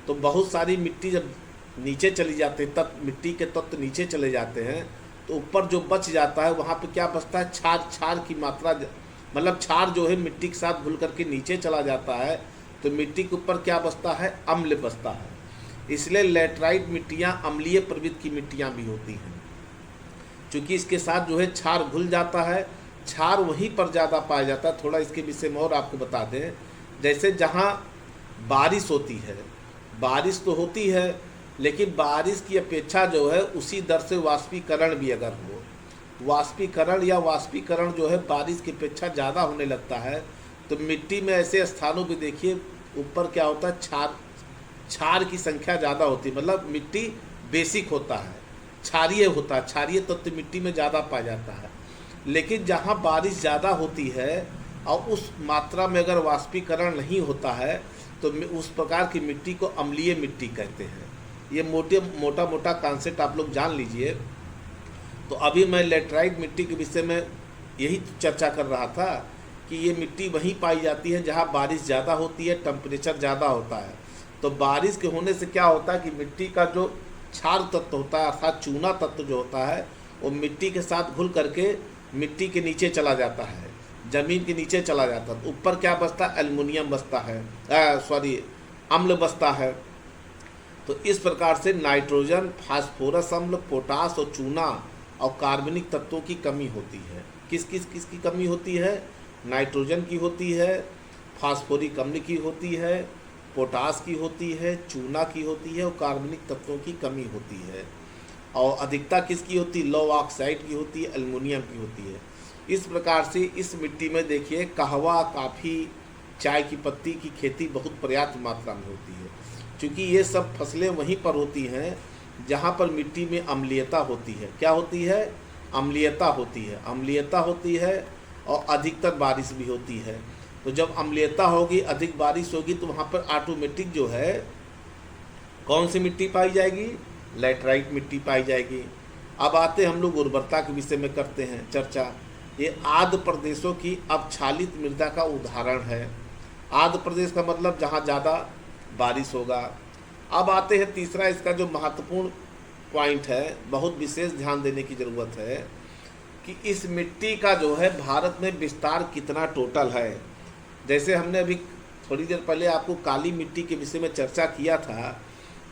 तो बहुत सारी मिट्टी जब नीचे चली जाती है, मिट्टी के तत्व नीचे चले जाते हैं, तो ऊपर जो बच जाता है वहाँ पे क्या बचता है, क्षार की मात्रा, मतलब क्षार जो है मिट्टी के साथ घुल करके नीचे चला जाता है, तो मिट्टी के ऊपर क्या बचता है, अम्ल बचता है। इसलिए लैटराइट मिट्टियाँ अम्लीय प्रवृत्ति की मिट्टियाँ भी होती हैं, क्योंकि इसके साथ जो है क्षार घुल जाता है। क्षार वहीं पर ज़्यादा पाया जाता है। थोड़ा इसके विषय में और आपको बता दें, जैसे जहाँ बारिश होती है, बारिश तो होती है, लेकिन बारिश की अपेक्षा जो है उसी दर से वाष्पीकरण भी अगर हो, वाष्पीकरण जो है बारिश की अपेक्षा ज़्यादा होने लगता है, तो मिट्टी में ऐसे स्थानों पे देखिए ऊपर क्या होता है, क्षार की संख्या ज़्यादा होती है, मतलब मिट्टी बेसिक होता है, क्षारीय होता है, क्षारीय तत्व मिट्टी में ज़्यादा पाया जाता है। लेकिन जहाँ बारिश ज़्यादा होती है और उस मात्रा में अगर वाष्पीकरण नहीं होता है, तो उस प्रकार की मिट्टी को अम्लीय मिट्टी कहते हैं। ये मोटा मोटा कॉन्सेप्ट आप लोग जान लीजिए। तो अभी मैं लैटराइट मिट्टी के विषय में यही चर्चा कर रहा था कि ये मिट्टी वहीं पाई जाती है जहाँ बारिश ज़्यादा होती है, टेम्परेचर ज़्यादा होता है। तो बारिश के होने से क्या होता है कि मिट्टी का जो क्षार तत्व होता है, अर्थात चूना तत्व जो होता है वो मिट्टी के साथ घुल करके मिट्टी के नीचे चला जाता है, जमीन के नीचे चला जाता है। ऊपर क्या बचता है? एल्युमिनियम बचता है, अम्ल बचता है। तो इस प्रकार से नाइट्रोजन, फास्फोरस अम्ल, पोटास और चूना और कार्बनिक तत्वों की कमी होती है। किसकी कमी होती है? नाइट्रोजन की होती है, फास्फोरिक अम्ल की होती है, पोटास की होती है, चूना की होती है और कार्बनिक तत्वों की कमी होती है। और अधिकता किसकी होती है? लौ ऑक्साइड की होती है, एल्युमिनियम की होती है। इस प्रकार से इस मिट्टी में देखिए कहवा, काफ़ी, चाय की पत्ती की खेती बहुत पर्याप्त मात्रा में होती है, क्योंकि ये सब फसलें वहीं पर होती हैं जहाँ पर मिट्टी में अम्लीयता होती है। क्या होती है? अम्लीयता होती है, अम्लीयता होती है और अधिकतर बारिश भी होती है। तो जब अम्लीयता होगी, अधिक बारिश होगी, तो वहाँ पर ऑटोमेटिक जो है कौन सी मिट्टी पाई जाएगी? लैटराइट मिट्टी पाई जाएगी। अब आते हम लोग उर्वरता के विषय में करते हैं चर्चा। ये आर्द्र प्रदेशों की अपक्षालित मृदा का उदाहरण है। आर्द्र प्रदेश का मतलब जहाँ ज़्यादा बारिश होगा। अब आते हैं तीसरा, इसका जो महत्वपूर्ण पॉइंट है, बहुत विशेष ध्यान देने की ज़रूरत है कि इस मिट्टी का जो है भारत में विस्तार कितना टोटल है। जैसे हमने अभी थोड़ी देर पहले आपको काली मिट्टी के विषय में चर्चा किया था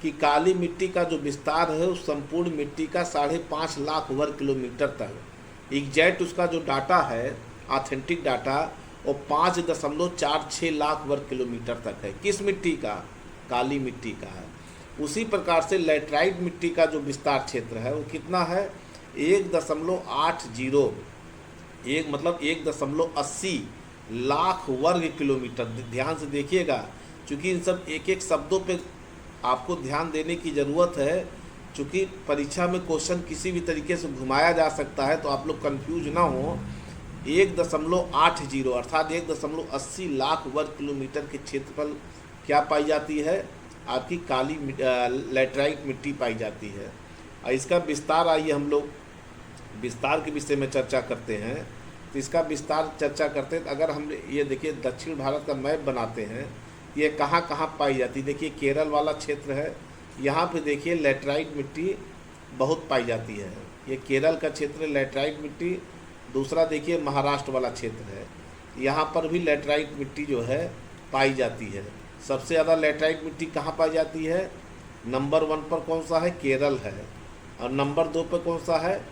कि काली मिट्टी का जो विस्तार है उस संपूर्ण मिट्टी का 5.5 लाख वर्ग किलोमीटर तक, एग्जैक्ट उसका जो डाटा है, ऑथेंटिक डाटा, वो 5.46 लाख वर्ग किलोमीटर तक है। किस मिट्टी का? काली मिट्टी का है। उसी प्रकार से लैटराइट मिट्टी का जो विस्तार क्षेत्र है वो कितना है? 1.80 लाख वर्ग किलोमीटर। ध्यान से देखिएगा, क्योंकि इन सब एक एक शब्दों पे आपको ध्यान देने की ज़रूरत है, क्योंकि परीक्षा में क्वेश्चन किसी भी तरीके से घुमाया जा सकता है, तो आप लोग कंफ्यूज ना हो। 1.80 अर्थात 1.80 लाख वर्ग किलोमीटर के क्षेत्रफल क्या पाई जाती है? आपकी काली लैटराइट मिट्टी पाई जाती है। और इसका विस्तार, आइए हम लोग विस्तार के विषय में चर्चा करते हैं। तो इसका विस्तार चर्चा करते हैं, तो अगर हम ये देखिए दक्षिण भारत का मैप बनाते हैं, ये कहाँ कहाँ पाई जाती है। देखिए केरल वाला क्षेत्र है, यहाँ पे देखिए लैटराइट मिट्टी बहुत पाई जाती है। ये केरल का क्षेत्र है, लैटराइट मिट्टी। दूसरा देखिए महाराष्ट्र वाला क्षेत्र है, यहाँ पर भी लैटराइट मिट्टी जो है पाई जाती है। सबसे ज़्यादा लैटराइट मिट्टी कहाँ पाई जाती है? नंबर 1 पर कौन सा है? केरल है। और नंबर 2 पर कौन सा है?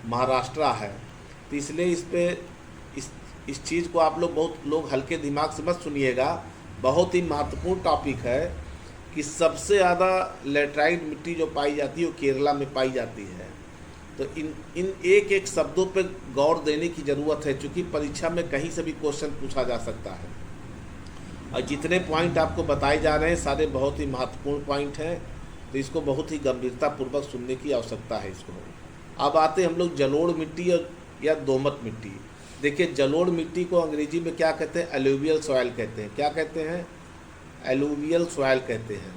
महाराष्ट्र है। तो इसलिए इस चीज़ को आप लोग बहुत लोग हल्के दिमाग से मत सुनिएगा, बहुत ही महत्वपूर्ण टॉपिक है कि सबसे ज़्यादा लैटराइट मिट्टी जो पाई जाती है वो केरला में पाई जाती है। तो इन एक एक शब्दों पे गौर देने की ज़रूरत है, क्योंकि परीक्षा में कहीं से भी क्वेश्चन पूछा जा सकता है। और जितने पॉइंट आपको बताए जा रहे हैं सारे बहुत ही महत्वपूर्ण पॉइंट हैं, तो इसको बहुत ही गंभीरतापूर्वक सुनने की आवश्यकता है इसको। अब आते हम लोग जलोढ़ मिट्टी या दोमट मिट्टी। देखिए जलोढ़ मिट्टी को अंग्रेजी में क्या कहते हैं? एलुवियल सॉइल कहते हैं। क्या कहते हैं? एलुवियल सॉइल कहते हैं।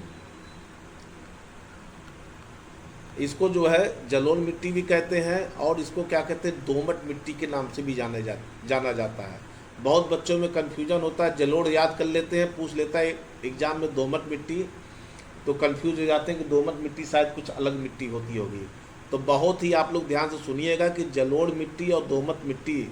इसको जो है जलोढ़ मिट्टी भी कहते हैं, और इसको क्या कहते हैं? दोमट मिट्टी के नाम से भी जाना जाता है। बहुत बच्चों में कन्फ्यूजन होता है, जलोढ़ याद कर लेते हैं, पूछ लेता है एग्जाम में दोमट मिट्टी, तो कन्फ्यूज हो जाते हैं कि दोमट मिट्टी शायद कुछ अलग मिट्टी होती होगी। तो बहुत ही आप लोग ध्यान से सुनिएगा कि जलोढ़ मिट्टी और दोमट मिट्टी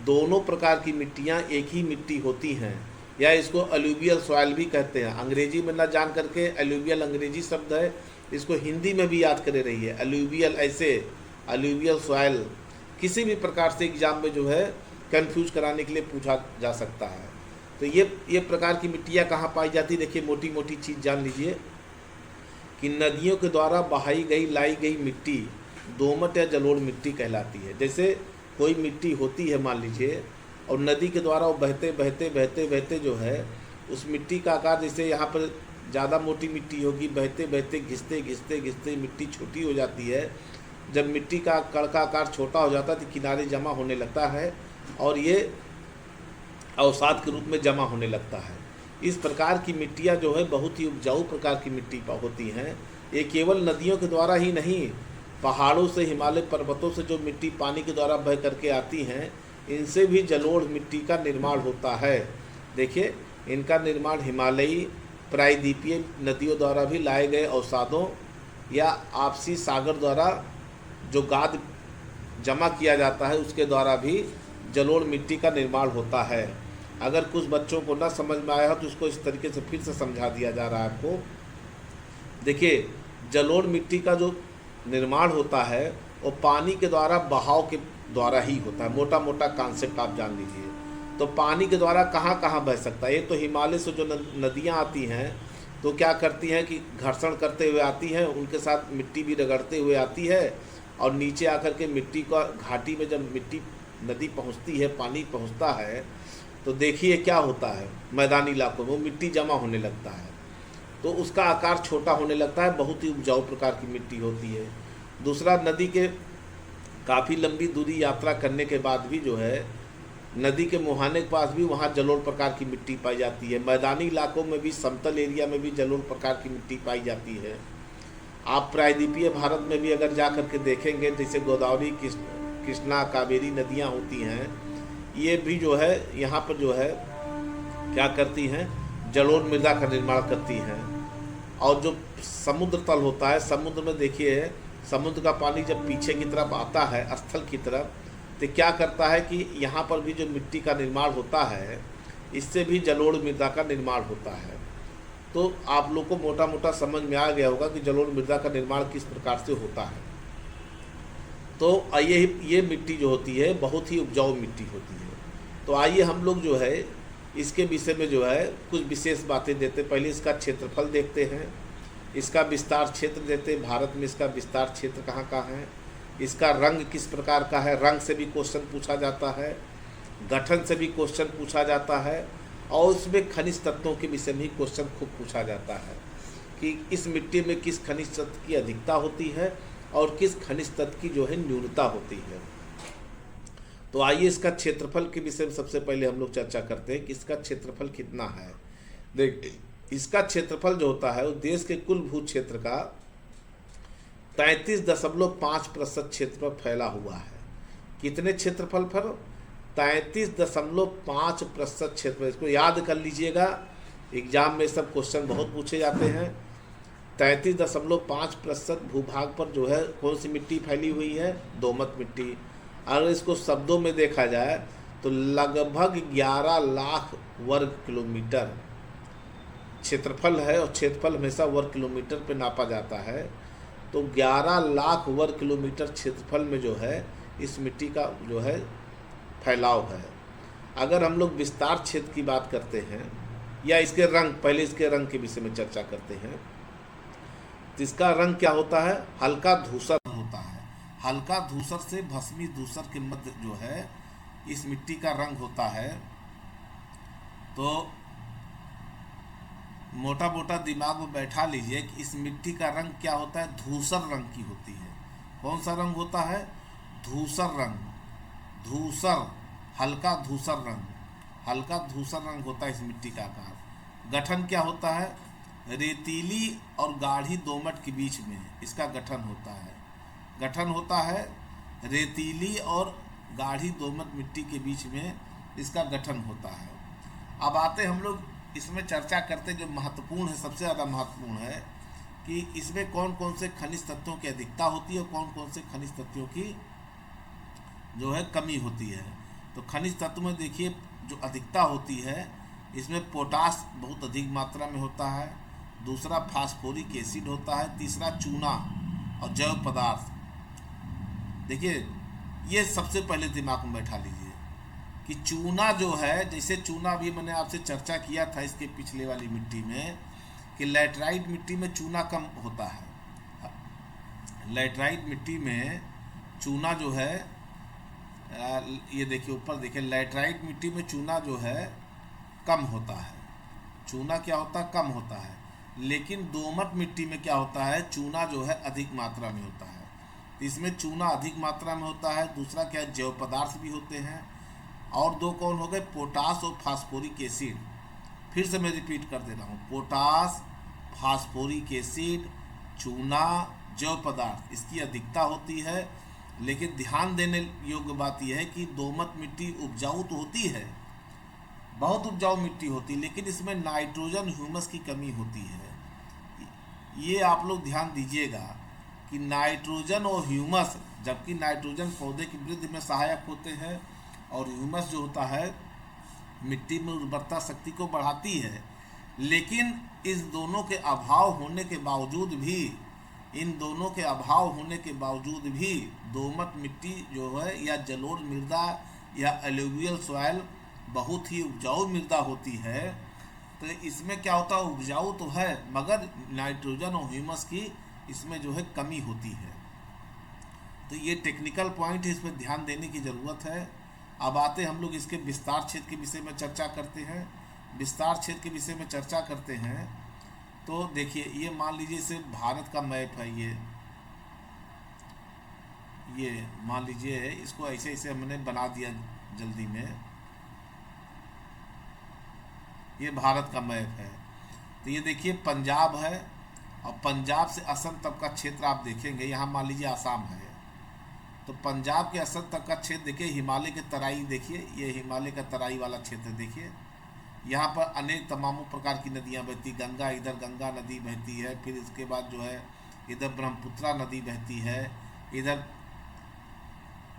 दोनों प्रकार की मिट्टियाँ एक ही मिट्टी होती हैं, या इसको एलुवियल सॉइल भी कहते हैं। अंग्रेजी में ना जान करके, एलुवियल अंग्रेजी शब्द है, इसको हिंदी में भी याद करे रहिए। एलुवियल ऐसे, एलुवियल सॉइल किसी भी प्रकार से एग्जाम में जो है कंफ्यूज कराने के लिए पूछा जा सकता है। तो ये प्रकार की मिट्टियाँ कहाँ पाई जाती? देखिए मोटी मोटी चीज़ जान लीजिए कि नदियों के द्वारा बहाई गई लाई गई मिट्टी दोमट या जलोढ़ मिट्टी कहलाती है। जैसे कोई मिट्टी होती है मान लीजिए, और नदी के द्वारा वो बहते बहते बहते बहते जो है उस मिट्टी का आकार, जैसे यहाँ पर ज़्यादा मोटी मिट्टी होगी, बहते बहते घिसते घिसते घिसते मिट्टी छोटी हो जाती है। जब मिट्टी का कण का आकार छोटा हो जाता है तो किनारे जमा होने लगता है, और ये अवसाद के रूप में जमा होने लगता है। इस प्रकार की मिट्टियाँ जो है बहुत ही उपजाऊ प्रकार की मिट्टी होती हैं। ये केवल नदियों के द्वारा ही नहीं, पहाड़ों से, हिमालय पर्वतों से जो मिट्टी पानी के द्वारा बह करके आती हैं, इनसे भी जलोढ़ मिट्टी का निर्माण होता है। देखिए इनका निर्माण हिमालयी प्रायद्वीपीय नदियों द्वारा भी लाए गए अवसादों या आपसी सागर द्वारा जो गाद जमा किया जाता है उसके द्वारा भी जलोढ़ मिट्टी का निर्माण होता है। अगर कुछ बच्चों को ना समझ में आया हो तो इसको इस तरीके से फिर से समझा दिया जा रहा है आपको। देखिए, जलोढ़ मिट्टी का जो निर्माण होता है वो पानी के द्वारा, बहाव के द्वारा ही होता है। मोटा मोटा कॉन्सेप्ट आप जान लीजिए। तो पानी के द्वारा कहाँ कहाँ बह सकता है? ये तो हिमालय से जो नदियाँ आती हैं तो क्या करती हैं कि घर्षण करते हुए आती हैं, उनके साथ मिट्टी भी रगड़ते हुए आती है, और नीचे आकर के मिट्टी का घाटी में जब मिट्टी नदी पहुंचती है, पानी पहुंचता है, तो देखिए क्या होता है, मैदानी इलाकों में वो मिट्टी जमा होने लगता है, तो उसका आकार छोटा होने लगता है, बहुत ही उपजाऊ प्रकार की मिट्टी होती है। दूसरा, नदी के काफ़ी लंबी दूरी यात्रा करने के बाद भी जो है नदी के मुहाने के पास भी वहाँ जलोढ़ प्रकार की मिट्टी पाई जाती है। मैदानी इलाकों में भी, समतल एरिया में भी जलोढ़ प्रकार की मिट्टी पाई जाती है। आप प्रायद्वीपीय भारत में भी अगर जा कर के देखेंगे, जैसे गोदावरी, कृष्णा, कावेरी नदियाँ होती हैं, ये भी जो है यहाँ पर जो है क्या करती हैं, जलोढ़ मृदा का निर्माण करती हैं। और जो समुद्र तल होता है, समुद्र में देखिए, समुद्र का पानी जब पीछे की तरफ आता है, स्थल की तरफ, तो क्या करता है कि यहाँ पर भी जो मिट्टी का निर्माण होता है, इससे भी जलोढ़ मृदा का निर्माण होता है। तो आप लोग को मोटा मोटा समझ में आ गया होगा कि जलोढ़ मृदा का निर्माण किस प्रकार से होता है। तो ये मिट्टी जो होती है बहुत ही उपजाऊ मिट्टी होती है। तो आइए हम लोग जो है इसके विषय में जो है कुछ विशेष बातें देते। पहले इसका क्षेत्रफल देखते हैं, इसका विस्तार क्षेत्र देते हैं, भारत में इसका विस्तार क्षेत्र कहाँ कहाँ है, इसका रंग किस प्रकार का है, रंग से भी क्वेश्चन पूछा जाता है, गठन से भी क्वेश्चन पूछा जाता है, और उसमें खनिज तत्वों के विषय में ही क्वेश्चन खूब पूछा जाता है कि इस मिट्टी में किस खनिज तत्व की अधिकता होती है और किस खनिज तत्व की जो है न्यूनता होती है। तो आइए इसका क्षेत्रफल के विषय में सबसे पहले हम लोग चर्चा करते हैं कि इसका क्षेत्रफल कितना है। देखिए, इसका क्षेत्रफल जो होता है वो देश के कुल भू क्षेत्र का 33.5% क्षेत्र पर फैला हुआ है। कितने क्षेत्रफल पर? 33.5% क्षेत्र पर। इसको याद कर लीजिएगा, एग्जाम में सब क्वेश्चन बहुत पूछे जाते हैं। 33.5% भूभाग पर जो है कौन सी मिट्टी फैली हुई है? दोमट मिट्टी। अगर इसको शब्दों में देखा जाए तो लगभग 11 लाख वर्ग किलोमीटर क्षेत्रफल है, और क्षेत्रफल हमेशा वर्ग किलोमीटर पे नापा जाता है। तो 11 लाख वर्ग किलोमीटर क्षेत्रफल में जो है इस मिट्टी का जो है फैलाव है। अगर हम लोग विस्तार क्षेत्र की बात करते हैं या इसके रंग, पहले इसके रंग के विषय में चर्चा करते हैं, तो इसका रंग क्या होता है? हल्का धूसर होता है। हल्का धूसर से भस्मी धूसर के मध्य जो है इस मिट्टी का रंग होता है। तो मोटा मोटा दिमाग में बैठा लीजिए कि इस मिट्टी का रंग क्या होता है? धूसर रंग की होती है। कौन सा रंग होता है? धूसर रंग। धूसर, हल्का धूसर रंग, हल्का धूसर रंग होता है इस मिट्टी का आकार। गठन क्या होता है? रेतीली और गाढ़ी दोमट के बीच में इसका गठन होता है। गठन होता है रेतीली और गाढ़ी दोमट मिट्टी के बीच में इसका गठन होता है। अब आते हम लोग इसमें चर्चा करते जो महत्वपूर्ण है, सबसे ज़्यादा महत्वपूर्ण है कि इसमें कौन कौन से खनिज तत्वों की अधिकता होती है और कौन कौन से खनिज तत्वों की जो है कमी होती है। तो खनिज तत्व में देखिए जो अधिकता होती है, इसमें पोटास बहुत अधिक मात्रा में होता है, दूसरा फास्फोरिक एसिड होता है, तीसरा चूना और जैव पदार्थ। देखिए, ये सबसे पहले दिमाग में बैठा लीजिए कि चूना जो है, जैसे चूना भी मैंने आपसे चर्चा किया था इसके पिछले वाली मिट्टी में कि लैटराइट मिट्टी में चूना कम होता है। लैटराइट मिट्टी में चूना जो है, ये देखिए ऊपर देखिए, लैटराइट मिट्टी में चूना जो है कम होता है। चूना क्या होता है? कम होता है। लेकिन दोमट मिट्टी में क्या होता है? चूना जो है अधिक मात्रा में होता है। इसमें चूना अधिक मात्रा में होता है। दूसरा क्या है? जैव पदार्थ भी होते हैं। और दो कौन हो गए? पोटास और फास्फोरिक एसिड। फिर से मैं रिपीट कर दे रहा हूँ, पोटास, फास्फोरिक एसिड, चूना, जैव पदार्थ, इसकी अधिकता होती है। लेकिन ध्यान देने योग्य बात यह है कि दोमट मिट्टी उपजाऊ तो होती है, बहुत उपजाऊ मिट्टी होती है, लेकिन इसमें नाइट्रोजन ह्यूमस की कमी होती है। ये आप लोग ध्यान दीजिएगा कि नाइट्रोजन और ह्यूमस, जबकि नाइट्रोजन पौधे की वृद्धि में सहायक होते हैं और ह्यूमस जो होता है मिट्टी में उर्वरता शक्ति को बढ़ाती है, लेकिन इस दोनों के अभाव होने के बावजूद भी, इन दोनों के अभाव होने के बावजूद भी दोमट मिट्टी जो है या जलोढ़ मृदा या एलुवियल सॉइल बहुत ही उपजाऊ मृदा होती है। तो इसमें क्या होता है, उपजाऊ तो है मगर नाइट्रोजन और ह्यूमस की इसमें जो है कमी होती है। तो ये टेक्निकल पॉइंट है, इस पर ध्यान देने की ज़रूरत है। अब आते हम लोग इसके विस्तार क्षेत्र के विषय में चर्चा करते हैं। विस्तार क्षेत्र के विषय में चर्चा करते हैं तो देखिए, ये मान लीजिए इसे भारत का मैप है, ये मान लीजिए इसको ऐसे ऐसे हमने बना दिया जल्दी में, ये भारत का मैप है। तो ये देखिए पंजाब है और पंजाब से असम तक का क्षेत्र आप देखेंगे, यहाँ मान लीजिए आसाम है, तो पंजाब के असम तक का क्षेत्र देखिए, हिमालय के तराई देखिए, ये हिमालय का तराई वाला क्षेत्र देखिए, यहाँ पर अनेक तमाम प्रकार की नदियाँ बहती, गंगा, इधर गंगा नदी बहती है, फिर इसके बाद जो है इधर ब्रह्मपुत्रा नदी बहती है, इधर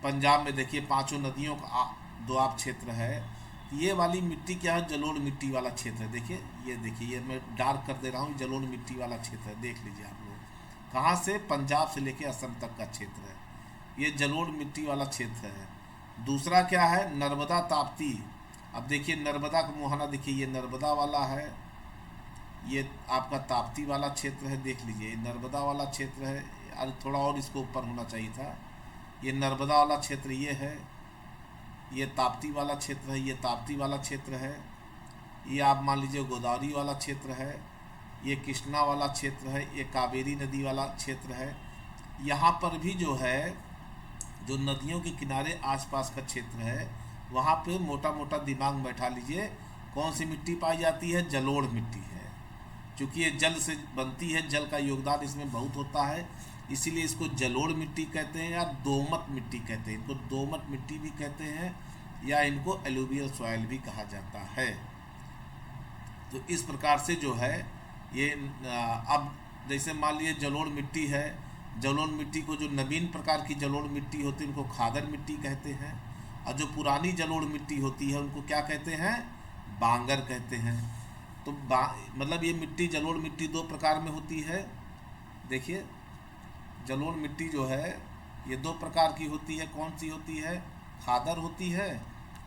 पंजाब में देखिए पांचों नदियों का दोआब क्षेत्र है। ये वाली मिट्टी क्या है, जलोढ़ मिट्टी वाला क्षेत्र है। देखिए ये मैं डार्क कर दे रहा हूँ, जलोढ़ मिट्टी वाला क्षेत्र है, देख लीजिए आप लोग। कहाँ से, पंजाब से लेके असम तक का क्षेत्र है, ये जलोढ़ मिट्टी वाला क्षेत्र है। दूसरा क्या है, नर्मदा ताप्ती। अब देखिए नर्मदा का मुहाना देखिए, ये नर्मदा वाला है, ये आपका ताप्ती वाला क्षेत्र है, देख लीजिए ये नर्मदा वाला क्षेत्र है। अरे थोड़ा और इसको ऊपर होना चाहिए था, ये नर्मदा वाला क्षेत्र ये है, ये ताप्ती वाला क्षेत्र है, ये ताप्ती वाला क्षेत्र है, ये आप मान लीजिए गोदावरी वाला क्षेत्र है, ये कृष्णा वाला क्षेत्र है, ये कावेरी नदी वाला क्षेत्र है। यहाँ पर भी जो है, जो नदियों के किनारे आसपास का क्षेत्र है, वहाँ पे मोटा मोटा दिमाग बैठा लीजिए, कौन सी मिट्टी पाई जाती है, जलोढ़ मिट्टी है। क्योंकि ये जल से बनती है, जल का योगदान इसमें बहुत होता है, इसीलिए इसको जलोढ़ मिट्टी कहते हैं या दोमट मिट्टी कहते हैं। इनको दोमट मिट्टी भी कहते हैं या इनको एलुवियल सॉइल भी कहा जाता है। तो इस प्रकार से जो है ये अब जैसे मान लीजिए जलोढ़ मिट्टी है, जलोढ़ मिट्टी को, जो नवीन प्रकार की जलोढ़ मिट्टी होती है उनको खादर मिट्टी कहते हैं, और जो पुरानी जलोढ़ मिट्टी होती है उनको क्या कहते हैं, बांगर कहते हैं। तो मतलब ये मिट्टी, जलोढ़ मिट्टी दो प्रकार में होती है। देखिए जलोढ़ मिट्टी जो है ये दो प्रकार की होती है, कौन सी होती है, खादर होती है,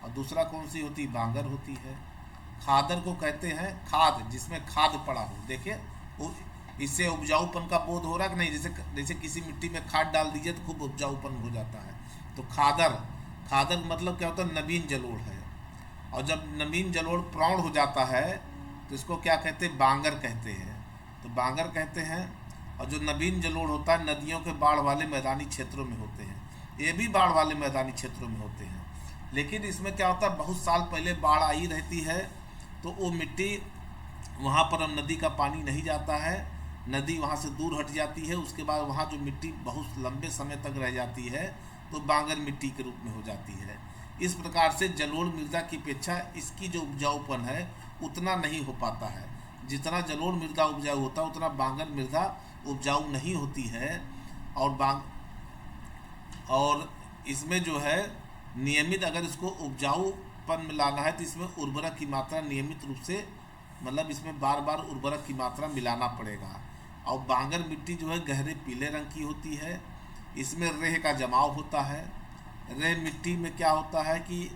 और दूसरा कौन सी होती है, बांगर होती है। खादर को कहते हैं खाद, जिसमें खाद पड़ा हो। देखिए इससे उपजाऊपन का बोध हो रहा है कि नहीं, जैसे किसी मिट्टी में खाद डाल दीजिए तो खूब उपजाऊपन हो जाता है। तो खादर मतलब क्या होता है, नवीन जलोढ़ है। और जब नवीन जलोढ़ प्रौढ़ हो जाता है तो इसको क्या कहते हैं, बांगर कहते हैं। तो बांगर कहते हैं। और जो नवीन जलोढ़ होता है नदियों के बाढ़ वाले मैदानी क्षेत्रों में होते हैं, ये भी बाढ़ वाले मैदानी क्षेत्रों में होते हैं। लेकिन इसमें क्या होता है, बहुत साल पहले बाढ़ आई रहती है तो वो मिट्टी, वहाँ पर अब नदी का पानी नहीं जाता है, नदी वहाँ से दूर हट जाती है, उसके बाद वहाँ जो मिट्टी बहुत लंबे समय तक रह जाती है तो बांगर मिट्टी के रूप में हो जाती है। इस प्रकार से जलोढ़ मृदा की अपेक्षा इसकी जो उपजाऊपन है उतना नहीं हो पाता है। जितना जलोढ़ मृदा उपजाऊ होता है उतना बांगर मृदा उपजाऊ नहीं होती है। और इसमें जो है नियमित, अगर इसको उपजाऊपन में लाना है तो इसमें उर्वरक की मात्रा नियमित रूप से, मतलब इसमें बार बार उर्वरक की मात्रा मिलाना पड़ेगा। और बांगर मिट्टी जो है गहरे पीले रंग की होती है, इसमें रेह का जमाव होता है। रेह मिट्टी में क्या होता है कि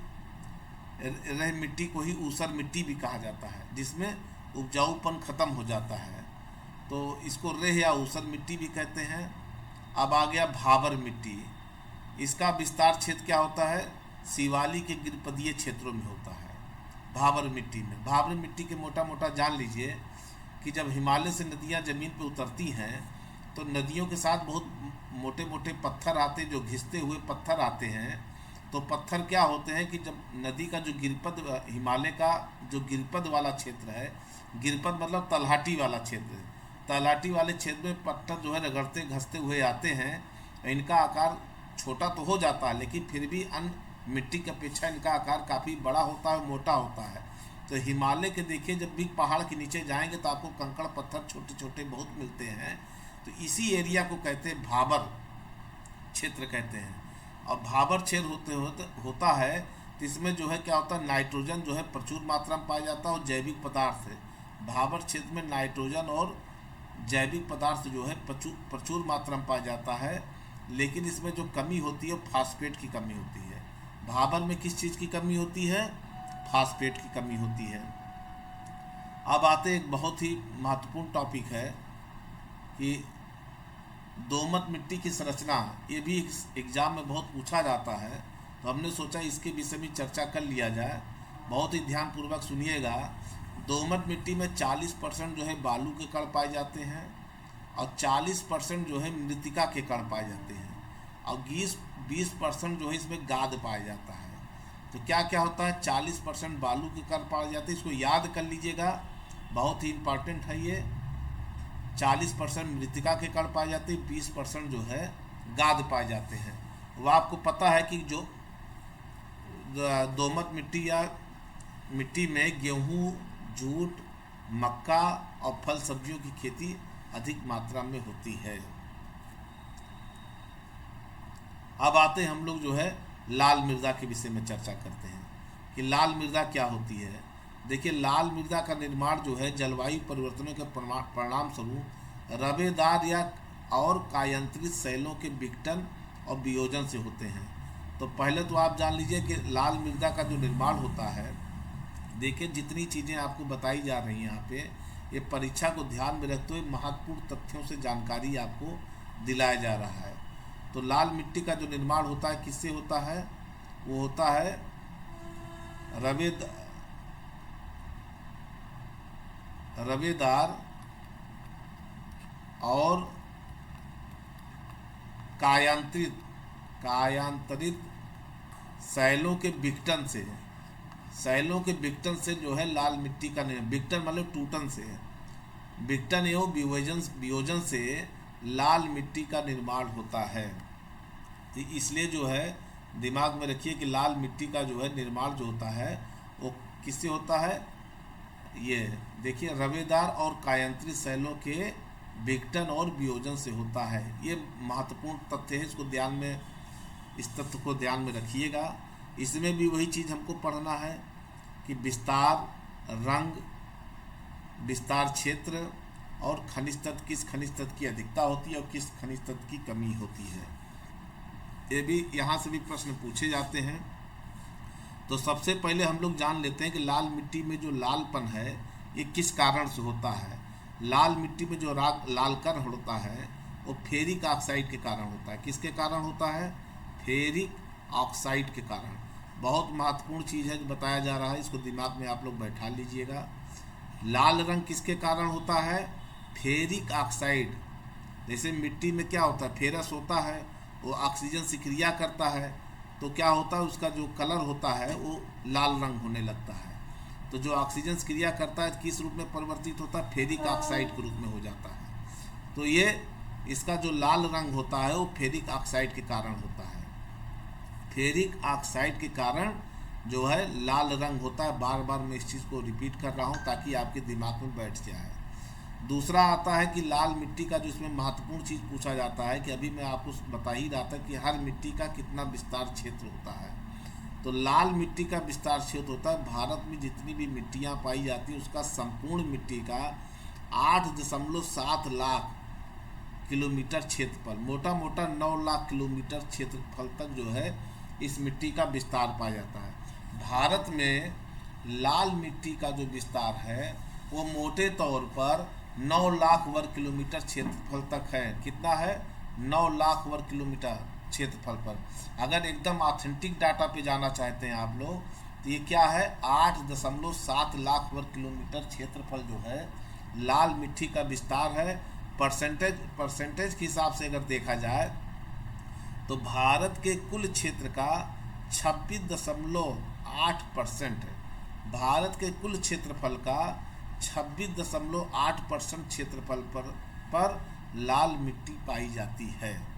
रेह मिट्टी को ही ऊसर मिट्टी भी कहा जाता है, जिसमें उपजाऊपन खत्म हो जाता है, तो इसको रेह या ऊसर मिट्टी भी कहते हैं। अब आ गया भाबर मिट्टी। इसका विस्तार क्षेत्र क्या होता है, शिवाली के गिरपदीय क्षेत्रों में होता है। भाबर मिट्टी में, भाबर मिट्टी के मोटा मोटा जान लीजिए कि जब हिमालय से नदियाँ ज़मीन पर उतरती हैं तो नदियों के साथ बहुत मोटे मोटे पत्थर आते, जो घिसते हुए पत्थर आते हैं। तो पत्थर क्या होते हैं कि जब नदी का जो गिरपद, हिमालय का जो गिरपद वाला क्षेत्र है, गिरपद मतलब तलहटी वाला क्षेत्र, तलहटी वाले क्षेत्र में पत्थर जो है रगड़ते घसते हुए आते हैं। इनका आकार छोटा तो हो जाता है लेकिन फिर भी अन्य मिट्टी की अपेक्षा इनका आकार काफ़ी बड़ा होता है, मोटा होता है। तो हिमालय के देखिए, जब भी पहाड़ के नीचे जाएंगे तो आपको कंकड़ पत्थर छोटे छोटे बहुत मिलते हैं। तो इसी एरिया को कहते हैं भाबर क्षेत्र कहते हैं। और भाबर क्षेत्र होता है, तो इसमें जो है क्या होता है, नाइट्रोजन जो है प्रचुर मात्रा में पाया जाता है और जैविक पदार्थ है। भाबर क्षेत्र में नाइट्रोजन और जैविक पदार्थ जो है प्रचुर मात्रा में पाया जाता है। लेकिन इसमें जो कमी होती है फास्फेट की कमी होती है। भाबर में किस चीज़ की कमी होती है? फास्फेट की कमी होती है। अब आते एक बहुत ही महत्वपूर्ण टॉपिक है कि दोमट मिट्टी की संरचना। ये भी एग्जाम में बहुत पूछा जाता है, तो हमने सोचा इसके विषय में चर्चा कर लिया जाए। बहुत ही ध्यानपूर्वक सुनिएगा। दोमट मिट्टी में 40% जो है बालू के कण पाए जाते हैं और 40% जो है मृतिका के कण पाए जाते हैं और 20% जो है इसमें गाद पाया जाता है। तो क्या क्या होता है? 40% बालू के कण पाए जाते हैं, इसको याद कर लीजिएगा, बहुत ही इम्पॉर्टेंट है ये। 40% मृतिका के कण पाए जाते हैं, 20% जो है गाद पाए जाते हैं। वो आपको पता है कि जो दोमट मिट्टी या मिट्टी में गेहूँ, जूट, मक्का और फल सब्जियों की खेती अधिक मात्रा में होती है। अब आते हैं हम लोग जो है लाल मृदा के विषय में चर्चा करते हैं कि लाल मृदा क्या होती है। देखिए, लाल मृदा का निर्माण जो है जलवायु परिवर्तनों के परिणाम स्वरूप रवेदार या और कायांतरित शैलों के विघटन और वियोजन से होते हैं। तो पहले तो आप जान लीजिए कि लाल मृदा का जो निर्माण होता है, देखिए जितनी चीज़ें आपको बताई जा रही हैं यहाँ पे, ये परीक्षा को ध्यान में रखते हुए महत्वपूर्ण तथ्यों से जानकारी आपको दिलाया जा रहा है। तो लाल मिट्टी का जो निर्माण होता है किससे होता है? वो होता है रवेदार और कायांतरित शैलों के विघटन से जो है लाल मिट्टी का निर्माण। विघटन मतलब टूटन से, विघटन एवं वियोजन से लाल मिट्टी का निर्माण होता है। तो इसलिए जो है दिमाग में रखिए कि लाल मिट्टी का जो है निर्माण जो होता है वो किससे होता है? ये देखिए, रवेदार और कायांतरित शैलों के विघटन और वियोजन से होता है। ये महत्वपूर्ण तथ्य है, इसको ध्यान में, इस तथ्य को ध्यान में रखिएगा। इसमें भी वही चीज़ हमको पढ़ना है कि विस्तार, रंग, विस्तार क्षेत्र और खनिज तत्व, किस खनिज तत्व की अधिकता होती है और किस खनिज तत्व की कमी होती है। ये भी यहाँ से भी प्रश्न पूछे जाते हैं। तो सबसे पहले हम लोग जान लेते हैं कि लाल मिट्टी में जो लालपन है ये किस कारण से होता है। लाल मिट्टी में जो लाल कण होता है वो फेरिक ऑक्साइड के कारण होता है। किसके कारण होता है? फेरिक ऑक्साइड के कारण। बहुत महत्वपूर्ण चीज़ है जो बताया जा रहा है, इसको दिमाग में आप लोग बैठा लीजिएगा। लाल रंग किसके कारण होता है? Ferric oxide. जैसे मिट्टी में क्या होता है? फेरस होता है, वो ऑक्सीजन से क्रिया करता है, तो क्या होता है, उसका जो कलर होता है वो लाल रंग होने लगता है। तो जो ऑक्सीजन से क्रिया करता है किस रूप में परिवर्तित होता है? फेरिक ऑक्साइड के रूप में हो जाता है। तो ये इसका जो लाल रंग होता है वो फेरिक ऑक्साइड के कारण होता है। फेरिक ऑक्साइड के कारण जो है लाल रंग होता है। बार बार मैं इस चीज़ को रिपीट कर रहा हूँ ताकि आपके दिमाग में बैठ जाए। दूसरा आता है कि लाल मिट्टी का जो इसमें महत्वपूर्ण चीज़ पूछा जाता है कि अभी मैं आपको बता ही रहा था कि हर मिट्टी का कितना विस्तार क्षेत्र होता है। तो लाल मिट्टी का विस्तार क्षेत्र होता है, भारत में जितनी भी मिट्टियाँ पाई जाती हैं उसका संपूर्ण मिट्टी का 8.7 लाख किलोमीटर क्षेत्रफल, मोटा मोटा 9 लाख किलोमीटर क्षेत्रफल तक जो है इस मिट्टी का विस्तार पाया जाता है। भारत में लाल मिट्टी का जो विस्तार है वो मोटे तौर पर 9 लाख वर्ग किलोमीटर क्षेत्रफल तक है। कितना है? 9 लाख वर्ग किलोमीटर क्षेत्रफल पर। अगर एकदम ऑथेंटिक डाटा पे जाना चाहते हैं आप लोग तो ये क्या है? 8.7 लाख वर्ग किलोमीटर क्षेत्रफल जो है लाल मिट्टी का विस्तार है। परसेंटेज के हिसाब से अगर देखा जाए तो भारत के कुल क्षेत्र का 26.8%, भारत के कुल क्षेत्रफल का 26.8% क्षेत्रफल पर लाल मिट्टी पाई जाती है।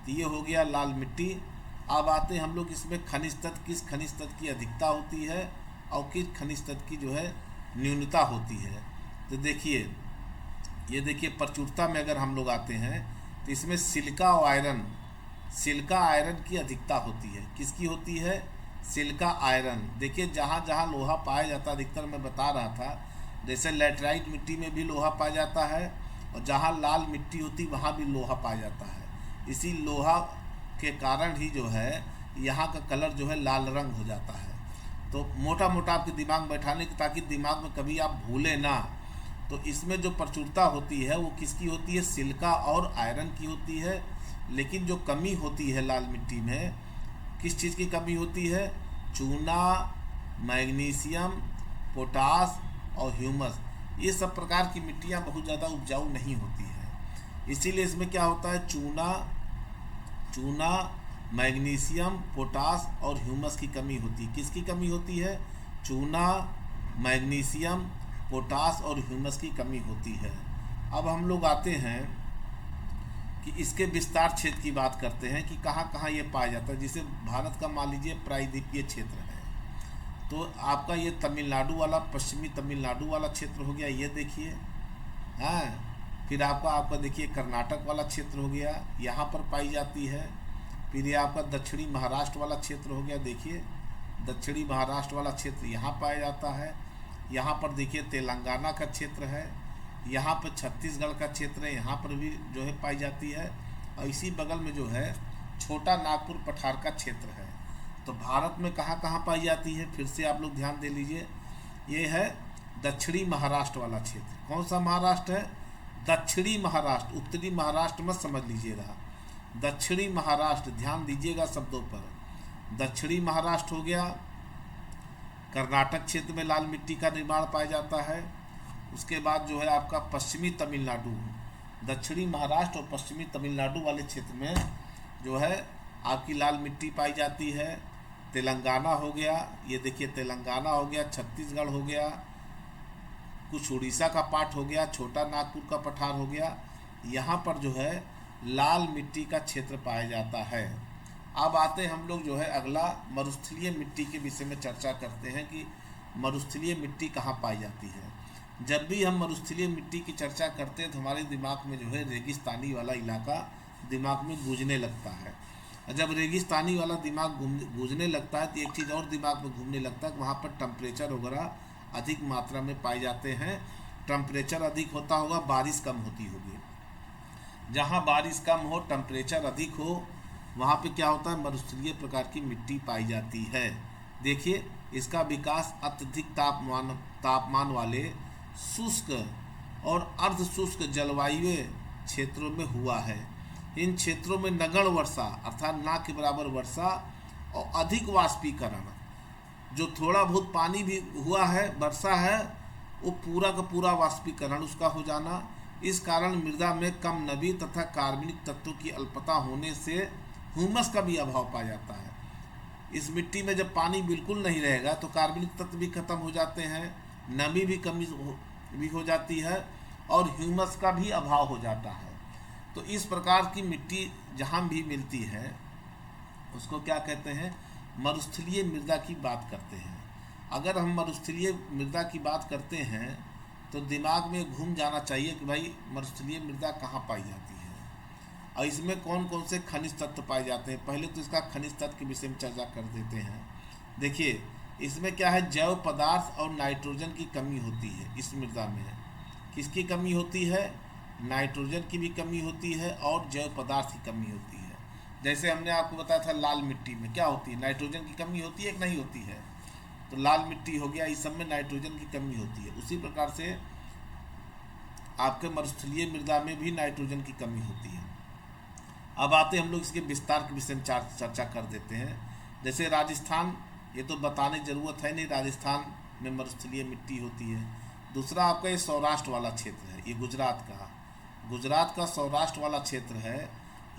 तो ये हो गया लाल मिट्टी। अब आते हैं हम लोग इसमें खनिज तत्व, किस खनिज तत्व की अधिकता होती है और किस खनिज तत्व की जो है न्यूनता होती है। तो देखिए, ये देखिए प्रचुरता में अगर हम लोग आते हैं तो इसमें सिलिका और आयरन, सिलिका आयरन की अधिकता होती है। किसकी होती है? Silica iron. देखिए जहाँ जहाँ लोहा पाया जाता है, अधिकतर मैं बता रहा था, जैसे लैटराइट मिट्टी में भी लोहा पाया जाता है, और जहाँ लाल मिट्टी होती वहाँ भी लोहा पाया जाता है। इसी लोहा के कारण ही जो है यहाँ का कलर जो है लाल रंग हो जाता है। तो मोटा मोटा आपके दिमाग में बैठाने की, ताकि दिमाग में कभी आप भूलें ना। तो इसमें जो प्रचुरता होती है वो किसकी होती है? सिलिका और आयरन की होती है। लेकिन जो कमी होती है लाल मिट्टी में, किस चीज़ की कमी होती है? चूना, मैग्नीशियम, पोटास और ह्यूमस। ये सब प्रकार की मिट्टियाँ बहुत ज़्यादा उपजाऊ नहीं होती है। इसीलिए इसमें क्या होता है? चूना, मैग्नीशियम, पोटास और ह्यूमस की कमी होती है। किसकी कमी होती है? चूना, मैग्नीशियम, पोटास और ह्यूमस की कमी होती है। अब हम लोग आते हैं कि इसके विस्तार क्षेत्र की बात करते हैं कि कहाँ कहाँ ये पाया जाता है। जैसे भारत का मान लीजिए प्रायद्वीपीय क्षेत्र है, तो आपका ये तमिलनाडु वाला, पश्चिमी तमिलनाडु वाला क्षेत्र हो गया, ये देखिए। हाँ, फिर आपका देखिए कर्नाटक वाला क्षेत्र हो गया, यहाँ पर पाई जाती है। फिर ये आपका दक्षिणी महाराष्ट्र वाला क्षेत्र हो गया, देखिए दक्षिणी महाराष्ट्र वाला क्षेत्र यहाँ पाया जाता है। यहाँ पर देखिए तेलंगाना का क्षेत्र है, यहाँ पर छत्तीसगढ़ का क्षेत्र है, यहाँ पर भी जो है पाई जाती है। और इसी बगल में जो है छोटा नागपुर पठार का क्षेत्र है। तो भारत में कहाँ कहाँ पाई जाती है, फिर से आप लोग ध्यान दे लीजिए। ये है दक्षिणी महाराष्ट्र वाला क्षेत्र। कौन सा महाराष्ट्र है? दक्षिणी महाराष्ट्र। उत्तरी महाराष्ट्र मत समझ लीजिएगा, दक्षिणी महाराष्ट्र, ध्यान दीजिएगा शब्दों पर। दक्षिणी महाराष्ट्र हो गया। कर्नाटक क्षेत्र में लाल मिट्टी का निर्माण पाया जाता है। उसके बाद जो है आपका पश्चिमी तमिलनाडु, दक्षिणी महाराष्ट्र और पश्चिमी तमिलनाडु वाले क्षेत्र में जो है आपकी लाल मिट्टी पाई जाती है। तेलंगाना हो गया, ये देखिए तेलंगाना हो गया, छत्तीसगढ़ हो गया, कुछ उड़ीसा का पार्ट हो गया, छोटा नागपुर का पठार हो गया। यहाँ पर जो है लाल मिट्टी का क्षेत्र पाया जाता है। अब आते हम लोग जो है अगला मरुस्थलीय मिट्टी के विषय में चर्चा करते हैं कि मरुस्थलीय मिट्टी कहाँ पाई जाती है। जब भी हम मरुस्थलीय मिट्टी की चर्चा करते हैं तो हमारे दिमाग में जो है रेगिस्तानी वाला इलाका दिमाग में गूंजने लगता है। जब रेगिस्तानी वाला दिमाग गूंजने लगता है तो एक चीज़ और दिमाग में घूमने लगता है कि वहाँ पर टेम्परेचर वगैरह अधिक मात्रा में पाए जाते हैं। टेम्परेचर अधिक होता होगा, बारिश कम होती होगी। जहाँ बारिश कम हो, टेम्परेचर अधिक हो, वहाँ पे क्या होता है? मरुस्थलीय प्रकार की मिट्टी पाई जाती है। देखिए इसका विकास अत्यधिक तापमान वाले शुष्क और अर्ध शुष्क जलवायु क्षेत्रों में हुआ है। इन क्षेत्रों में नगण्य वर्षा अर्थात ना के बराबर वर्षा और अधिक वाष्पीकरण, जो थोड़ा बहुत पानी भी हुआ है, वर्षा है, वो पूरा का पूरा वाष्पीकरण उसका हो जाना, इस कारण मृदा में कम नमी तथा कार्बनिक तत्वों की अल्पता होने से ह्यूमस का भी अभाव पाया जाता है। इस मिट्टी में जब पानी बिल्कुल नहीं रहेगा तो कार्बनिक तत्व भी खत्म हो जाते हैं, नमी भी कमी भी हो जाती है और ह्यूमस का भी अभाव हो जाता है। तो इस प्रकार की मिट्टी जहाँ भी मिलती है उसको क्या कहते हैं? मरुस्थलीय मृदा की बात करते हैं। अगर हम मरुस्थलीय मृदा की बात करते हैं तो दिमाग में घूम जाना चाहिए कि भाई मरुस्थलीय मृदा कहाँ पाई जाती है और इसमें कौन कौन से खनिज तत्व पाए जाते हैं। पहले तो इसका खनिज तत्व के विषय में चर्चा कर देते हैं। देखिए इसमें क्या है, जैव पदार्थ और नाइट्रोजन की कमी होती है। इस मृदा में किसकी कमी होती है? नाइट्रोजन की भी कमी होती है और जैव पदार्थ की कमी होती है। जैसे हमने आपको बताया था लाल मिट्टी में क्या होती है, नाइट्रोजन की कमी होती है कि नहीं होती है? तो लाल मिट्टी हो गया, इस सब में नाइट्रोजन की कमी होती है। उसी प्रकार से आपके मरुस्थलीय मृदा में भी नाइट्रोजन की कमी होती है। अब आते हम लोग इसके विस्तार के विषय में चर्चा कर देते हैं। जैसे राजस्थान, ये तो बताने ज़रूरत है नहीं, राजस्थान में मरुस्थलीय मिट्टी होती है। दूसरा आपका ये सौराष्ट्र वाला क्षेत्र है, ये गुजरात का सौराष्ट्र वाला क्षेत्र है।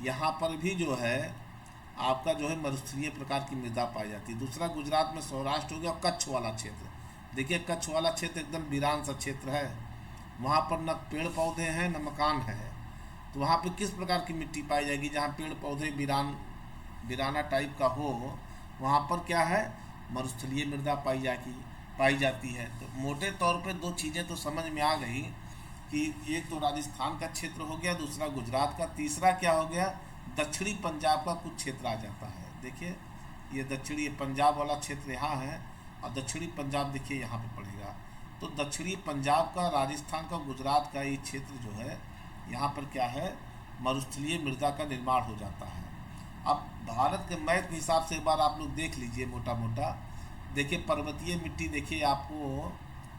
यहाँ पर भी जो है आपका जो है मरुस्थलीय प्रकार की मृदा पाई जाती है। दूसरा गुजरात में सौराष्ट्र हो गया, कच्छ वाला क्षेत्र। देखिए कच्छ वाला क्षेत्र एकदम वीरान सा क्षेत्र है, वहाँ पर न पेड़ पौधे हैं न मकान है। तो वहाँ पे किस प्रकार की मिट्टी पाई जाएगी? जहाँ पेड़ पौधे वीराना टाइप का हो, वहाँ पर क्या है? मरुस्थलीय मृदा पाई जाएगी। पाई जाती है। तो मोटे तौर पे दो चीज़ें तो समझ में आ गई कि एक तो राजस्थान का क्षेत्र हो गया, दूसरा गुजरात का, तीसरा क्या हो गया, दक्षिणी पंजाब का कुछ क्षेत्र आ जाता है। देखिए ये दक्षिणी पंजाब वाला क्षेत्र यहाँ है और दक्षिणी पंजाब देखिए यहाँ पे पड़ेगा। तो दक्षिणी पंजाब का, राजस्थान का, गुजरात का ये क्षेत्र जो है यहाँ पर क्या है, मरुस्थलीय मृदा का निर्माण हो जाता है। अब भारत के मैप के हिसाब से एक बार आप लोग देख लीजिए मोटा मोटा। देखिए पर्वतीय मिट्टी, देखिए आपको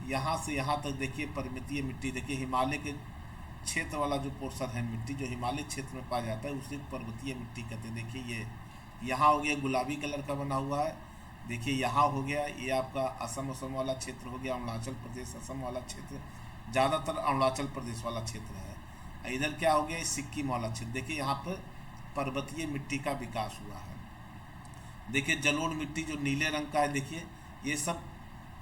यहाँ से यहाँ तक देखिए पर्वतीय मिट्टी, देखिए हिमालय के क्षेत्र वाला जो पोर्शन है मिट्टी जो हिमालय क्षेत्र में पाया जाता है उसे पर्वतीय मिट्टी कहते हैं। देखिए ये यहाँ हो गया गुलाबी कलर का बना हुआ है, देखिए यहाँ हो गया ये आपका असम वाला क्षेत्र हो गया, अरुणाचल प्रदेश असम वाला क्षेत्र, ज़्यादातर अरुणाचल प्रदेश वाला क्षेत्र है। इधर क्या हो गया, सिक्किम वाला क्षेत्र। देखिए यहाँ पर पर्वतीय मिट्टी का विकास हुआ है। देखिए जलोढ़ मिट्टी जो नीले रंग का है, देखिए ये सब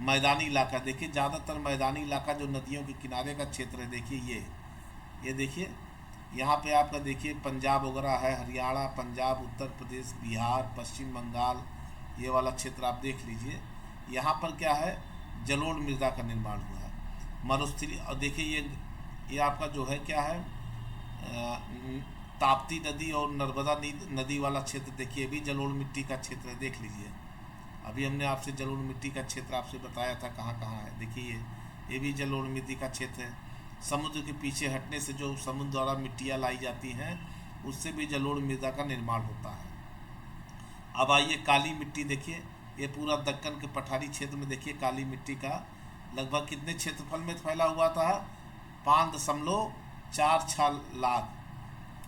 मैदानी इलाका, देखिए ज़्यादातर मैदानी इलाका जो नदियों के किनारे का क्षेत्र है। देखिए ये देखिए यहाँ पे आपका देखिए पंजाब वगैरह है, हरियाणा, पंजाब, उत्तर प्रदेश, बिहार, पश्चिम बंगाल, ये वाला क्षेत्र आप देख लीजिए। यहाँ पर क्या है, जलोढ़ मृदा का निर्माण हुआ है, मरुस्थलीय। और देखिए ये आपका जो है क्या है, ताप्ती नदी और नर्मदा नदी वाला क्षेत्र, देखिए भी जलोढ़ मिट्टी का क्षेत्र है। देख लीजिए अभी हमने आपसे जलोढ़ मिट्टी का क्षेत्र आपसे बताया था कहाँ कहाँ है। देखिए ये भी जलोढ़ मिट्टी का क्षेत्र है। समुद्र के पीछे हटने से जो समुद्र द्वारा मिट्टियाँ लाई जाती हैं उससे भी जलोढ़ मृदा का निर्माण होता है। अब आइए काली मिट्टी, देखिए ये पूरा दक्कन के पठारी क्षेत्र में देखिए काली मिट्टी का लगभग कितने क्षेत्रफल में फैला हुआ था, 5.46 लाख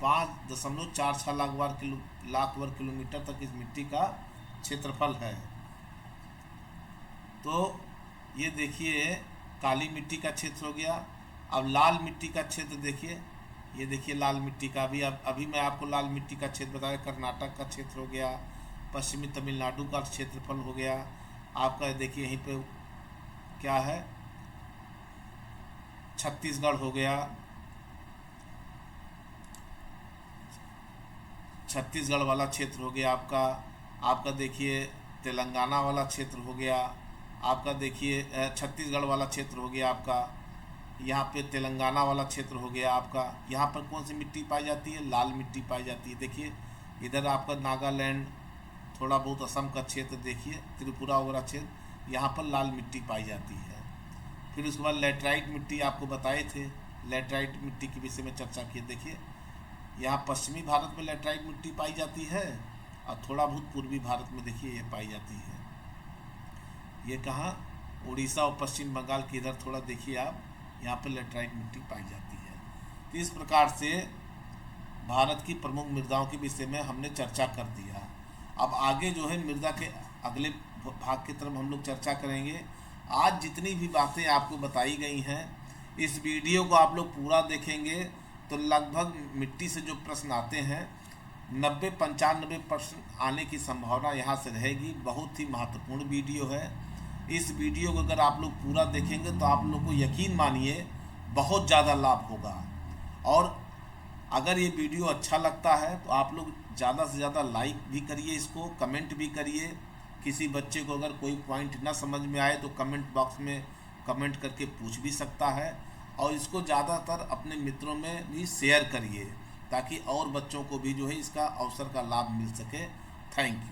5.46 लाख वर्ग किलोमीटर तक इस मिट्टी का क्षेत्रफल है। तो ये देखिए काली मिट्टी का क्षेत्र हो गया। अब लाल मिट्टी का क्षेत्र देखिए, ये देखिए लाल मिट्टी का अभी मैं आपको लाल मिट्टी का क्षेत्र बताया, कर्नाटक का क्षेत्र हो गया, पश्चिमी तमिलनाडु का क्षेत्रफल हो गया आपका। देखिए यहीं पे क्या है, छत्तीसगढ़ हो गया, छत्तीसगढ़ वाला क्षेत्र हो गया आपका देखिए तेलंगाना वाला क्षेत्र हो गया आपका, देखिए छत्तीसगढ़ वाला क्षेत्र हो गया आपका, यहाँ पे तेलंगाना वाला क्षेत्र हो गया आपका। यहाँ पर कौन सी मिट्टी पाई जाती है, लाल मिट्टी पाई जाती है। देखिए इधर आपका नागालैंड, थोड़ा बहुत असम का क्षेत्र, देखिए त्रिपुरा वगैरह क्षेत्र, यहाँ पर लाल मिट्टी पाई जाती है। फिर उसके बाद लैटराइट मिट्टी आपको बताए थे, लैटराइट मिट्टी के विषय में चर्चा की। देखिए यहाँ पश्चिमी भारत में लैटराइट मिट्टी पाई जाती है और थोड़ा बहुत पूर्वी भारत में देखिए ये पाई जाती है। ये कहाँ, उड़ीसा और पश्चिम बंगाल के इधर थोड़ा देखिए आप, यहाँ पर लैटराइट मिट्टी पाई जाती है। तो इस प्रकार से भारत की प्रमुख मृदाओं के विषय में हमने चर्चा कर दिया। अब आगे जो है मृदा के अगले भाग की तरफ हम लोग चर्चा करेंगे। आज जितनी भी बातें आपको बताई गई हैं, इस वीडियो को आप लोग पूरा देखेंगे तो लगभग मिट्टी से जो प्रश्न आते हैं 90-95% आने की संभावना यहाँ से रहेगी। बहुत ही महत्वपूर्ण वीडियो है। इस वीडियो को अगर आप लोग पूरा देखेंगे तो आप लोग को यकीन मानिए बहुत ज़्यादा लाभ होगा। और अगर ये वीडियो अच्छा लगता है तो आप लोग ज़्यादा से ज़्यादा लाइक भी करिए, इसको कमेंट भी करिए। किसी बच्चे को अगर कोई पॉइंट ना समझ में आए तो कमेंट बॉक्स में कमेंट करके पूछ भी सकता है। और इसको ज़्यादातर अपने मित्रों में भी शेयर करिए ताकि और बच्चों को भी जो है इसका अवसर का लाभ मिल सके। Thank you.